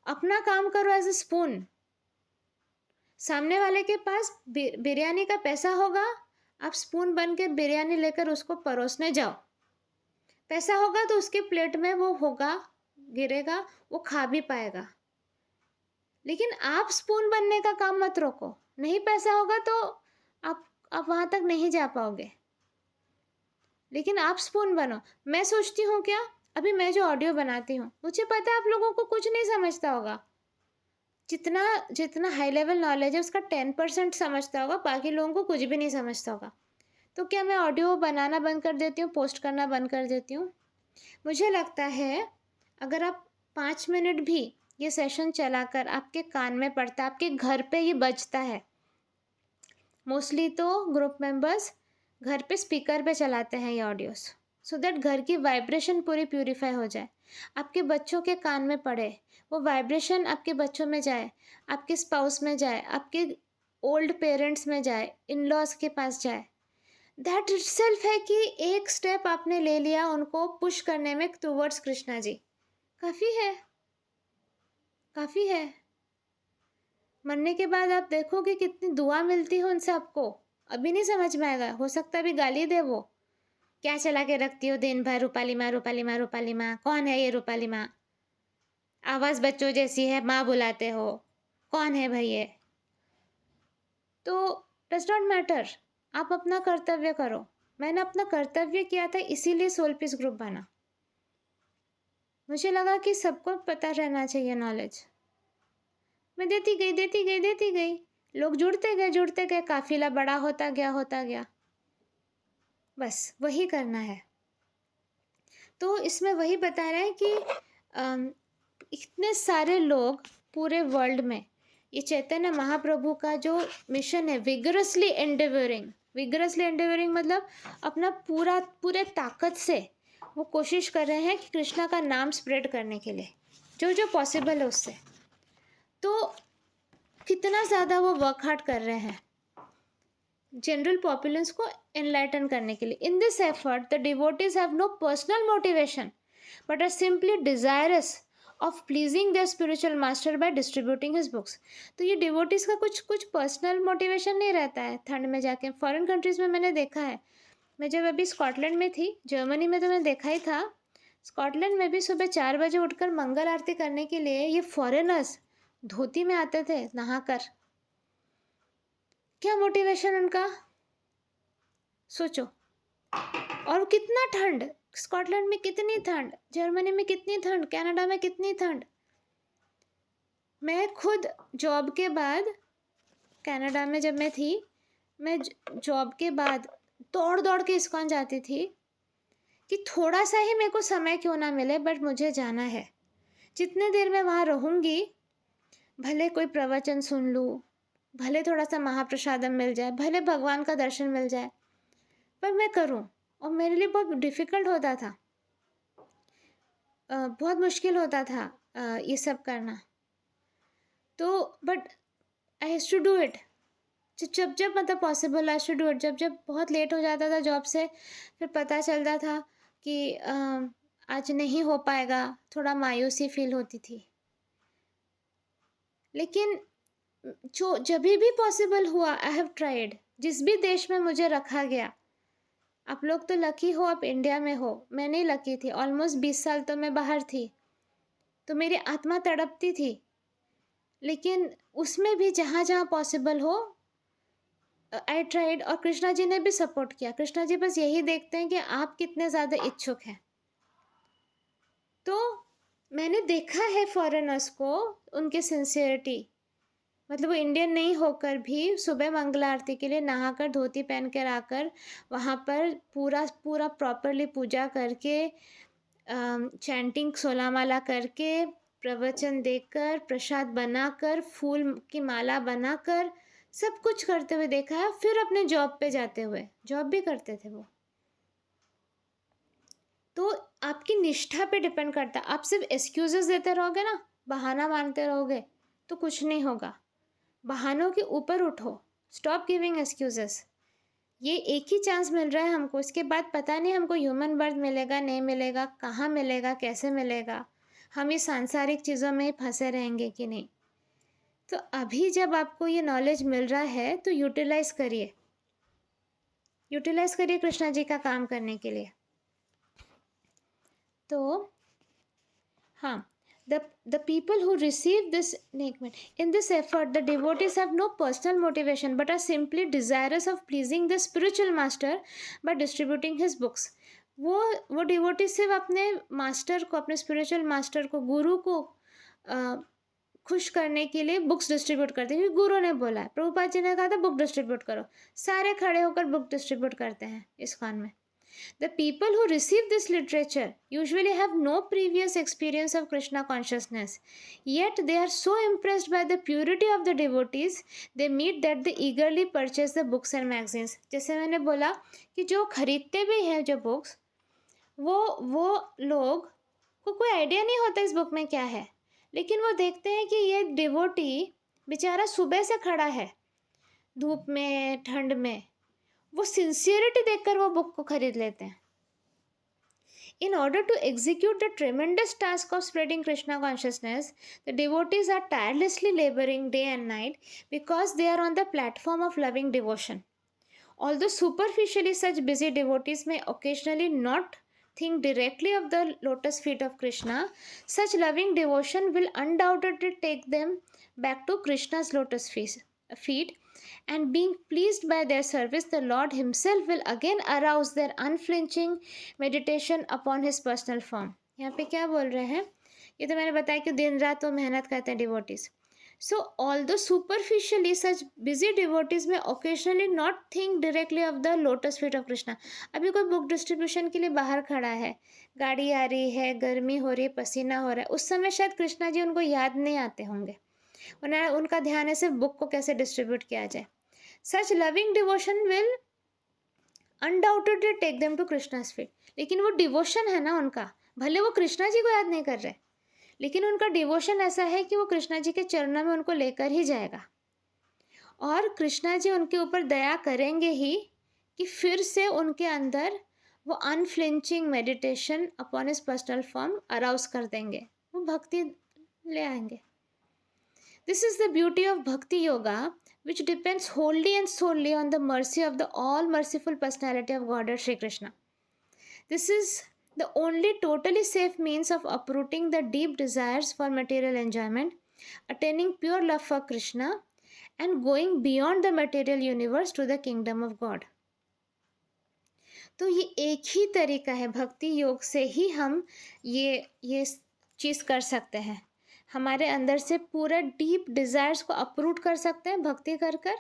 अपना काम करो एज ए स्पून। सामने वाले के पास बिरयानी का पैसा होगा, आप स्पून बन के बिरयानी लेकर उसको परोसने जाओ। पैसा होगा तो उसके प्लेट में वो होगा, गिरेगा, वो खा भी पाएगा। लेकिन आप स्पून बनने का काम मत रोको। नहीं पैसा होगा तो आप वहाँ तक नहीं जा पाओगे, लेकिन आप स्पून बनो। मैं सोचती हूँ क्या, अभी मैं जो ऑडियो बनाती हूँ, मुझे पता है आप लोगों को कुछ नहीं समझता होगा। जितना हाई लेवल नॉलेज है उसका 10% समझता होगा, बाकी लोगों को कुछ भी नहीं समझता होगा। तो क्या मैं ऑडियो बनाना बंद कर देती हूँ, पोस्ट करना बंद कर देती हूँ? मुझे लगता है अगर आप 5 मिनट भी ये सेशन चलाकर आपके कान में पड़ता है, आपके घर पे ये बजता है। मोस्टली तो ग्रुप मेंबर्स घर पे स्पीकर पे चलाते हैं ये ऑडियोस, सो दैट घर की वाइब्रेशन पूरी प्यूरीफाई हो जाए, आपके बच्चों के कान में पड़े, वो वाइब्रेशन आपके बच्चों में जाए, आपके स्पाउस में जाए, आपके ओल्ड पेरेंट्स में जाए, इन लॉज के पास जाए। दैट इटसेल्फ है कि एक स्टेप आपने ले लिया उनको पुश करने में टुवर्ड्स कृष्णा जी। काफ़ी है, काफ़ी है। मरने के बाद आप देखोगे कितनी दुआ मिलती है उनसे आपको, अभी नहीं समझ में आएगा, हो सकता है अभी गाली दे वो, क्या चला के रखती हो दिन भर, रूपाली माँ रूपाली माँ रूपाली माँ, कौन है ये रूपाली माँ, आवाज़ बच्चों जैसी है, माँ बुलाते हो, कौन है भाई ये। तो डज नॉट मैटर, आप अपना कर्तव्य करो। मैंने अपना कर्तव्य किया था, इसीलिए सोल पीस ग्रुप बना। मुझे लगा कि सबको पता रहना चाहिए नॉलेज। मैं देती गई, लोग जुड़ते गए, काफिला बड़ा होता गया। बस वही करना है। तो इसमें वही बता रहा है कि इतने सारे लोग पूरे वर्ल्ड में, ये चैतन्य महाप्रभु का जो मिशन है, विगरसली एंडेवरिंग मतलब अपना पूरे ताकत से वो कोशिश कर रहे हैं कि कृष्णा का नाम स्प्रेड करने के लिए, जो पॉसिबल है उससे। तो कितना ज़्यादा वो वर्क हार्ड कर रहे हैं जनरल पॉपुलेंस को एनलाइटन करने के लिए। In this effort the devotees have no personal motivation but are simply desirous of pleasing their spiritual master by distributing his books. तो ये डिवोटीज का कुछ पर्सनल मोटिवेशन नहीं रहता है ठंड में जाके। फॉरेन कंट्रीज में मैंने देखा है, मैं जब अभी स्कॉटलैंड में थी, जर्मनी में तो मैंने देखा ही था, स्कॉटलैंड में भी सुबह 4 बजे उठकर मंगल आरती करने के लिए ये फॉरेनर्स धोती में आते थे नहाकर। क्या मोटिवेशन उनका, सोचो। और कितना ठंड, स्कॉटलैंड में कितनी ठंड, जर्मनी में कितनी ठंड, कनाडा में कितनी ठंड। मैं खुद जॉब के बाद, कनाडा में जब मैं थी, मैं जॉब के बाद दौड़ दौड़ के इस्कॉन जाती थी कि थोड़ा सा ही मेरे को समय क्यों ना मिले, बट मुझे जाना है। जितने देर मैं वहाँ रहूँगी, भले कोई प्रवचन सुन लूँ, भले थोड़ा सा महाप्रसादम मिल जाए, भले भगवान का दर्शन मिल जाए, पर मैं करूँ। और मेरे लिए बहुत डिफ़िकल्ट होता था, बहुत मुश्किल होता था ये सब करना। तो but I has to do it. जब मतलब possible I to do it. जब बहुत लेट हो जाता था जॉब से, फिर पता चलता था कि आज नहीं हो पाएगा, थोड़ा मायूसी फील होती थी। लेकिन जो जब भी पॉसिबल हुआ, आई हैव ट्राइड। जिस भी देश में मुझे रखा गया, आप लोग तो लकी हो, आप इंडिया में हो, मैं नहीं लकी थी। ऑलमोस्ट 20 साल तो मैं बाहर थी, तो मेरी आत्मा तड़पती थी। लेकिन उसमें भी जहाँ जहाँ पॉसिबल हो, आई ट्राइड। और कृष्णा जी ने भी सपोर्ट किया। कृष्णा जी बस यही देखते हैं कि आप कितने ज़्यादा इच्छुक हैं। तो मैंने देखा है फॉरेनर्स को, उनके सिंसियरिटी, मतलब वो इंडियन नहीं होकर भी सुबह मंगला आरती के लिए नहाकर धोती पहन कर आकर वहाँ पर पूरा प्रॉपरली पूजा करके, चैंटिंग 16 माला करके, प्रवचन देकर, प्रसाद बनाकर, फूल की माला बनाकर, सब कुछ करते हुए देखा है। फिर अपने जॉब पे जाते हुए, जॉब भी करते थे वो। तो आपकी निष्ठा पे डिपेंड करता है। आप सिर्फ एक्सक्यूजेस देते रहोगे ना, बहाना मानते रहोगे, तो कुछ नहीं होगा। बहानों के ऊपर उठो, स्टॉप गिविंग एक्सक्यूजेस। ये एक ही चांस मिल रहा है हमको, इसके बाद पता नहीं हमको ह्यूमन बर्थ मिलेगा नहीं मिलेगा, कहाँ मिलेगा, कैसे मिलेगा, हम इस सांसारिक चीज़ों में ही फंसे रहेंगे कि नहीं। तो अभी जब आपको ये नॉलेज मिल रहा है तो यूटिलाइज करिए, कृष्णा जी का काम करने के लिए। तो हाँ, the people who receive this in this effort, the devotees have no personal motivation but are simply desirous of pleasing the spiritual master by distributing his books. वो डिवोटी सिर्फ अपने मास्टर को, अपने स्पिरिचुअल मास्टर को, गुरु को खुश करने के लिए बुक्स डिस्ट्रीब्यूट करते हैं, क्योंकि गुरु ने बोला है। प्रभुपाद जी ने कहा था बुक डिस्ट्रीब्यूट करो, सारे खड़े होकर बुक डिस्ट्रीब्यूट करते हैं इस्कॉन में। The people who receive this literature usually have no previous experience of Krishna consciousness, yet they are so impressed by the purity of the devotees they meet that they eagerly purchase the books and magazines. जैसे मैंने बोला कि जो खरीदते भी हैं जो books, वो लोग को कोई आइडिया नहीं होता इस बुक में क्या है, लेकिन वो देखते हैं कि ये डिवोटी बेचारा सुबह से खड़ा है धूप में, ठंड में, वो सिंसियरिटी देखकर वो बुक को खरीद लेते हैं। In order to execute the tremendous task of spreading Krishna consciousness, the devotees are tirelessly laboring day and night because they are on the platform of loving devotion. Although superficially such busy devotees may occasionally not think directly of the lotus feet of Krishna, such loving devotion will undoubtedly take them back to Krishna's lotus feet, and being pleased by their service, the Lord Himself will again arouse their unflinching meditation upon His personal form. यहाँ पे क्या बोल रहे हैं? ये तो मैंने बताया कि दिन रात वो मेहनत करते हैं devotees. So, although superficially such busy devotees may occasionally not think directly of the lotus feet of Krishna. अभी कोई बुक डिस्ट्रीब्यूशन के लिए बाहर खड़ा है, गाड़ी आ रही है, गर्मी हो रही है, पसीना हो रहा है, उस समय शायद कृष्णा जी उनको याद नहीं आते होंगे, उनका ध्यान है सिर्फ बुक को कैसे डिस्ट्रीब्यूट किया जाए. Such loving devotion will undoubtedly take them to Krishna's feet. लेकिन वो डिवोशन है ना उनका, भले वो कृष्णा जी को याद नहीं कर रहे, लेकिन उनका डिवोशन ऐसा है कि वो कृष्णा जी के चरणों में उनको लेकर ही जाएगा, और कृष्णा जी उनके ऊपर दया करेंगे ही कि फिर से उनके अंदर वो unflinching meditation upon his personal form arouse कर देंगे, वो भक्ति ले आएंगे. This is the beauty of भक्ति yoga, which depends wholly and solely on the mercy of the all merciful personality of Godhead Shri Krishna. This is the only totally safe means of uprooting the deep desires for material enjoyment, attaining pure love for Krishna, and going beyond the material universe to the kingdom of God. तो ये एक ही तरीका है, भक्ति योग से ही हम ये चीज़ कर सकते हैं. हमारे अंदर से पूरा डीप डिज़ायर्स को अप्रूट कर सकते हैं भक्ति कर कर,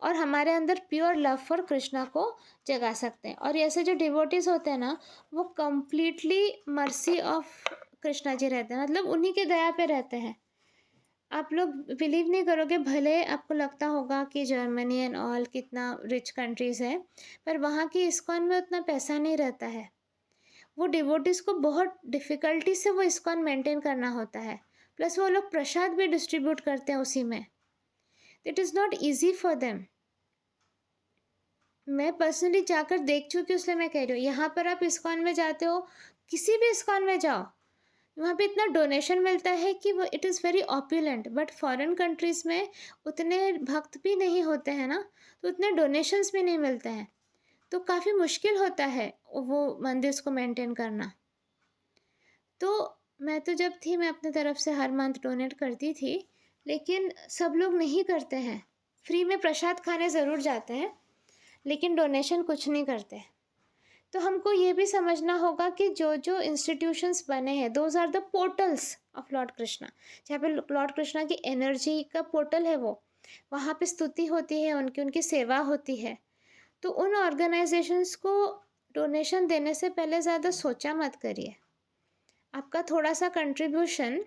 और हमारे अंदर प्योर लव फॉर कृष्णा को जगा सकते हैं. और ऐसे जो डिवोटीज होते हैं ना, वो completely mercy of Krishna ji रहते हैं, मतलब उन्हीं के दया पे रहते हैं. आप लोग बिलीव नहीं करोगे, भले आपको लगता होगा कि जर्मनी एंड ऑल कितना रिच कंट्रीज़ है, पर वहाँ की इस्कॉन में उतना पैसा नहीं रहता है. वो डिवोटीज़ को बहुत डिफ़िकल्टी से वो इस्कॉन मेंटेन करना होता है, प्लस वो लोग प्रसाद भी डिस्ट्रीब्यूट करते हैं उसी में. It is not easy for them. मैं पर्सनली जाकर देख चुकी हूँ, इसलिए मैं कह रही हूँ. यहाँ पर आप इस्कॉन में जाते हो, किसी भी इस्कॉन में जाओ, वहाँ पे इतना डोनेशन मिलता है कि वो it is very opulent. But foreign countries में उतने भक्त भी नहीं होते हैं ना, तो उतने डोनेशंस भी नहीं मिलते हैं, तो काफ़ी मुश्किल होता है वो मंदिर को मेंटेन करना. तो मैं तो जब थी, मैं अपने तरफ से हर मंथ डोनेट करती थी, लेकिन सब लोग नहीं करते हैं. फ्री में प्रसाद खाने ज़रूर जाते हैं, लेकिन डोनेशन कुछ नहीं करते. तो हमको ये भी समझना होगा कि जो जो इंस्टीट्यूशंस बने हैं, those are the portals of Lord Krishna. जहाँ पे लॉर्ड कृष्णा की एनर्जी का पोर्टल है, वो वहाँ पे स्तुति होती है उनकी सेवा होती है. तो उन ऑर्गेनाइजेशंस को डोनेशन देने से पहले ज़्यादा सोचा मत करिए. आपका थोड़ा सा contribution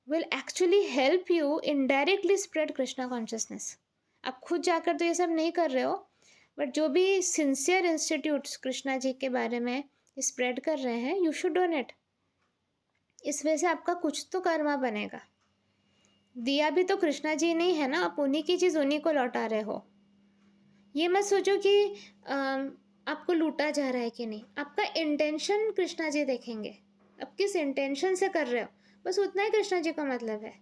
will actually help you indirectly spread Krishna consciousness. आप खुद जाकर तो ये सब नहीं कर रहे हो, बट जो भी सिंसियर इंस्टीट्यूट्स कृष्णा जी के बारे में स्प्रेड कर रहे हैं, यू शुड डोनेट. इस वजह से आपका कुछ तो कर्मा बनेगा. दिया भी तो कृष्णा जी नहीं है ना, आप उन्हीं की चीज़ उन्हीं को लौटा रहे हो. ये मत सोचो कि आपको लूटा जा रहा है कि नहीं. आपका इंटेंशन कृष्णा जी देखेंगे, आप किस इंटेंशन से कर रहे हो, बस उतना ही कृष्णा जी का मतलब है.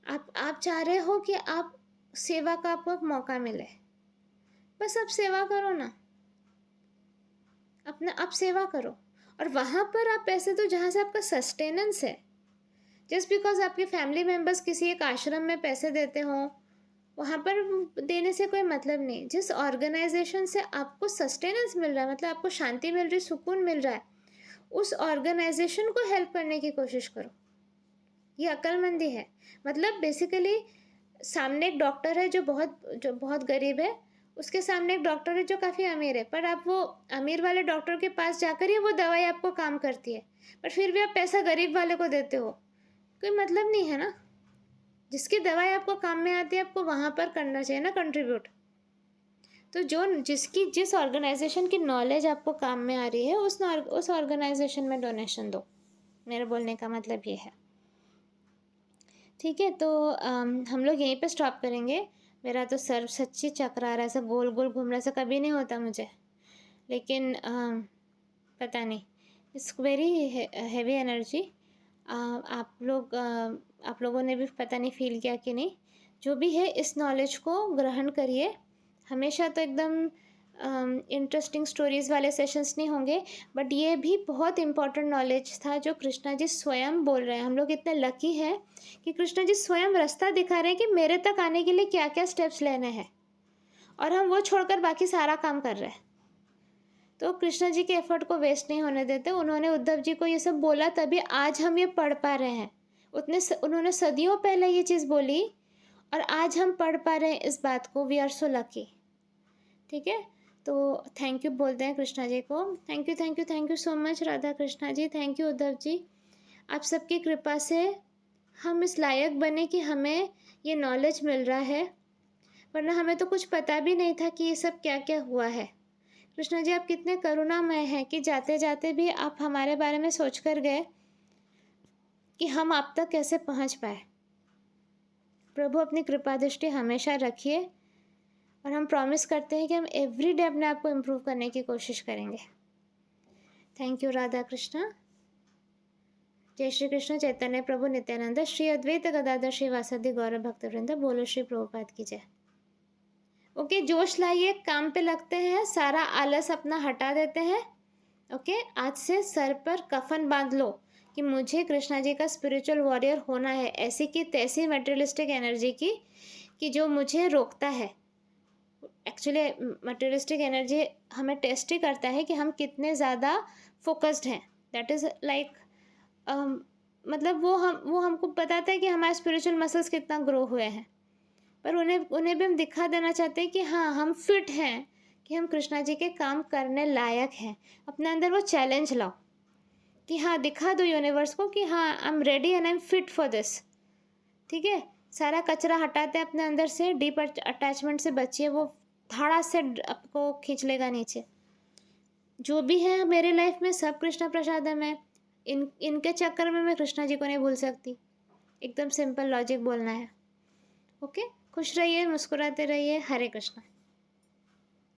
आप चाह रहे हो कि आप सेवा का आपको मौका मिले, बस आप सेवा करो ना, आप सेवा करो. और वहाँ पर आप पैसे दो जहाँ से आपका सस्टेनेंस है. जस्ट बिकॉज आपके फैमिली मेम्बर्स किसी एक आश्रम में पैसे देते हो, वहाँ पर देने से कोई मतलब नहीं. जिस ऑर्गेनाइजेशन से आपको सस्टेनेंस मिल रहा है, मतलब आपको शांति मिल रही, सुकून मिल रहा है, उस ऑर्गेनाइजेशन को हेल्प करने की कोशिश करो. ये अक्लमंदी है. मतलब बेसिकली सामने एक डॉक्टर है जो बहुत गरीब है, उसके सामने एक डॉक्टर है जो काफ़ी अमीर है, पर आप वो अमीर वाले डॉक्टर के पास जाकर ही वो दवाई आपको काम करती है, पर फिर भी आप पैसा गरीब वाले को देते हो, कोई मतलब नहीं है ना. जिसकी दवाई आपको काम में आती है, आपको वहाँ पर करना चाहिए ना कंट्रीब्यूट. तो जिस ऑर्गेनाइजेशन की नॉलेज आपको काम में आ रही है, उस ऑर्गेनाइजेशन में डोनेशन दो. मेरे बोलने का मतलब ये है. ठीक है, तो हम लोग यहीं पे स्टॉप करेंगे. मेरा तो सर सच्ची चकरा रहा है, ऐसा गोल गोल घूम रहा है, ऐसा कभी नहीं होता मुझे. लेकिन पता नहीं, इट्स वेरी हैवी एनर्जी। आप लोगों ने भी पता नहीं फील किया कि नहीं। जो भी है इस नॉलेज को ग्रहण करिए। हमेशा तो एकदम इंटरेस्टिंग स्टोरीज़ वाले सेशंस नहीं होंगे, बट ये भी बहुत इम्पोर्टेंट नॉलेज था जो कृष्णा जी स्वयं बोल रहे हैं। हम लोग इतने लकी हैं कि कृष्णा जी स्वयं रास्ता दिखा रहे हैं कि मेरे तक आने के लिए क्या क्या स्टेप्स लेने हैं, और हम वो छोड़कर बाकी सारा काम कर रहे हैं। तो कृष्णा जी के एफर्ट को वेस्ट नहीं होने देते। उन्होंने उद्धव जी को ये सब बोला, तभी आज हम ये पढ़ पा रहे हैं। उन्होंने सदियों पहले ये चीज़ बोली और आज हम पढ़ पा रहे हैं इस बात को। We are so lucky. ठीक है, तो थैंक यू बोलते हैं कृष्णा जी को। Thank you, thank you, thank you so much Radha Krishna ji. Thank you Uddhava ji. आप सबकी कृपा से हम इस लायक बने कि हमें ये नॉलेज मिल रहा है, वरना हमें तो कुछ पता भी नहीं था कि ये सब क्या क्या हुआ है। कृष्णा जी आप कितने करुणामय हैं कि जाते जाते भी आप हमारे बारे में सोच कर गए कि हम आप तक कैसे पहुंच पाए। प्रभु अपनी कृपा दृष्टि हमेशा रखिए, और हम प्रॉमिस करते हैं कि हम एवरी डे अपने आप को इम्प्रूव करने की कोशिश करेंगे। Thank you Radha Krishna. जय श्री कृष्ण चैतन्य प्रभु नित्यानंद श्री अद्वैत गदाधर श्री वासुदेव गौरव भक्तवृंद। बोलो श्री प्रभुपाद की जय। ओके, जोश लाइए, काम पे लगते हैं, सारा आलस अपना हटा देते हैं। ओके, आज से सर पर कफन बांध लो कि मुझे कृष्णा जी का स्पिरिचुअल वॉरियर होना है, ऐसी की तैसी मटेरियलिस्टिक एनर्जी की कि जो मुझे रोकता है। एक्चुअली मटेरियलिस्टिक एनर्जी हमें टेस्ट ही करता है कि हम कितने ज़्यादा फोकस्ड हैं। दैट इज़ लाइक मतलब वो हमको बताता है कि हमारे स्पिरिचुअल मसल्स कितना ग्रो हुए हैं। पर उन्हें भी हम दिखा देना चाहते हैं कि हाँ हम फिट हैं, कि हम कृष्णा जी के काम करने लायक हैं। अपने अंदर वो चैलेंज लाओ कि हाँ दिखा दो यूनिवर्स को कि हाँ I am ready and I am fit for this. ठीक है, सारा कचरा हटाते हैं अपने अंदर से, डीप अटैचमेंट से बचिए, वो धाड़ा से आपको खींच लेगा नीचे। जो भी है मेरे लाइफ में सब कृष्णा प्रसादम है। इनके चक्कर में मैं कृष्णा जी को नहीं भूल सकती। एकदम सिंपल लॉजिक बोलना है। ओके, खुश रहिए, मुस्कुराते रहिए। हरे कृष्णा।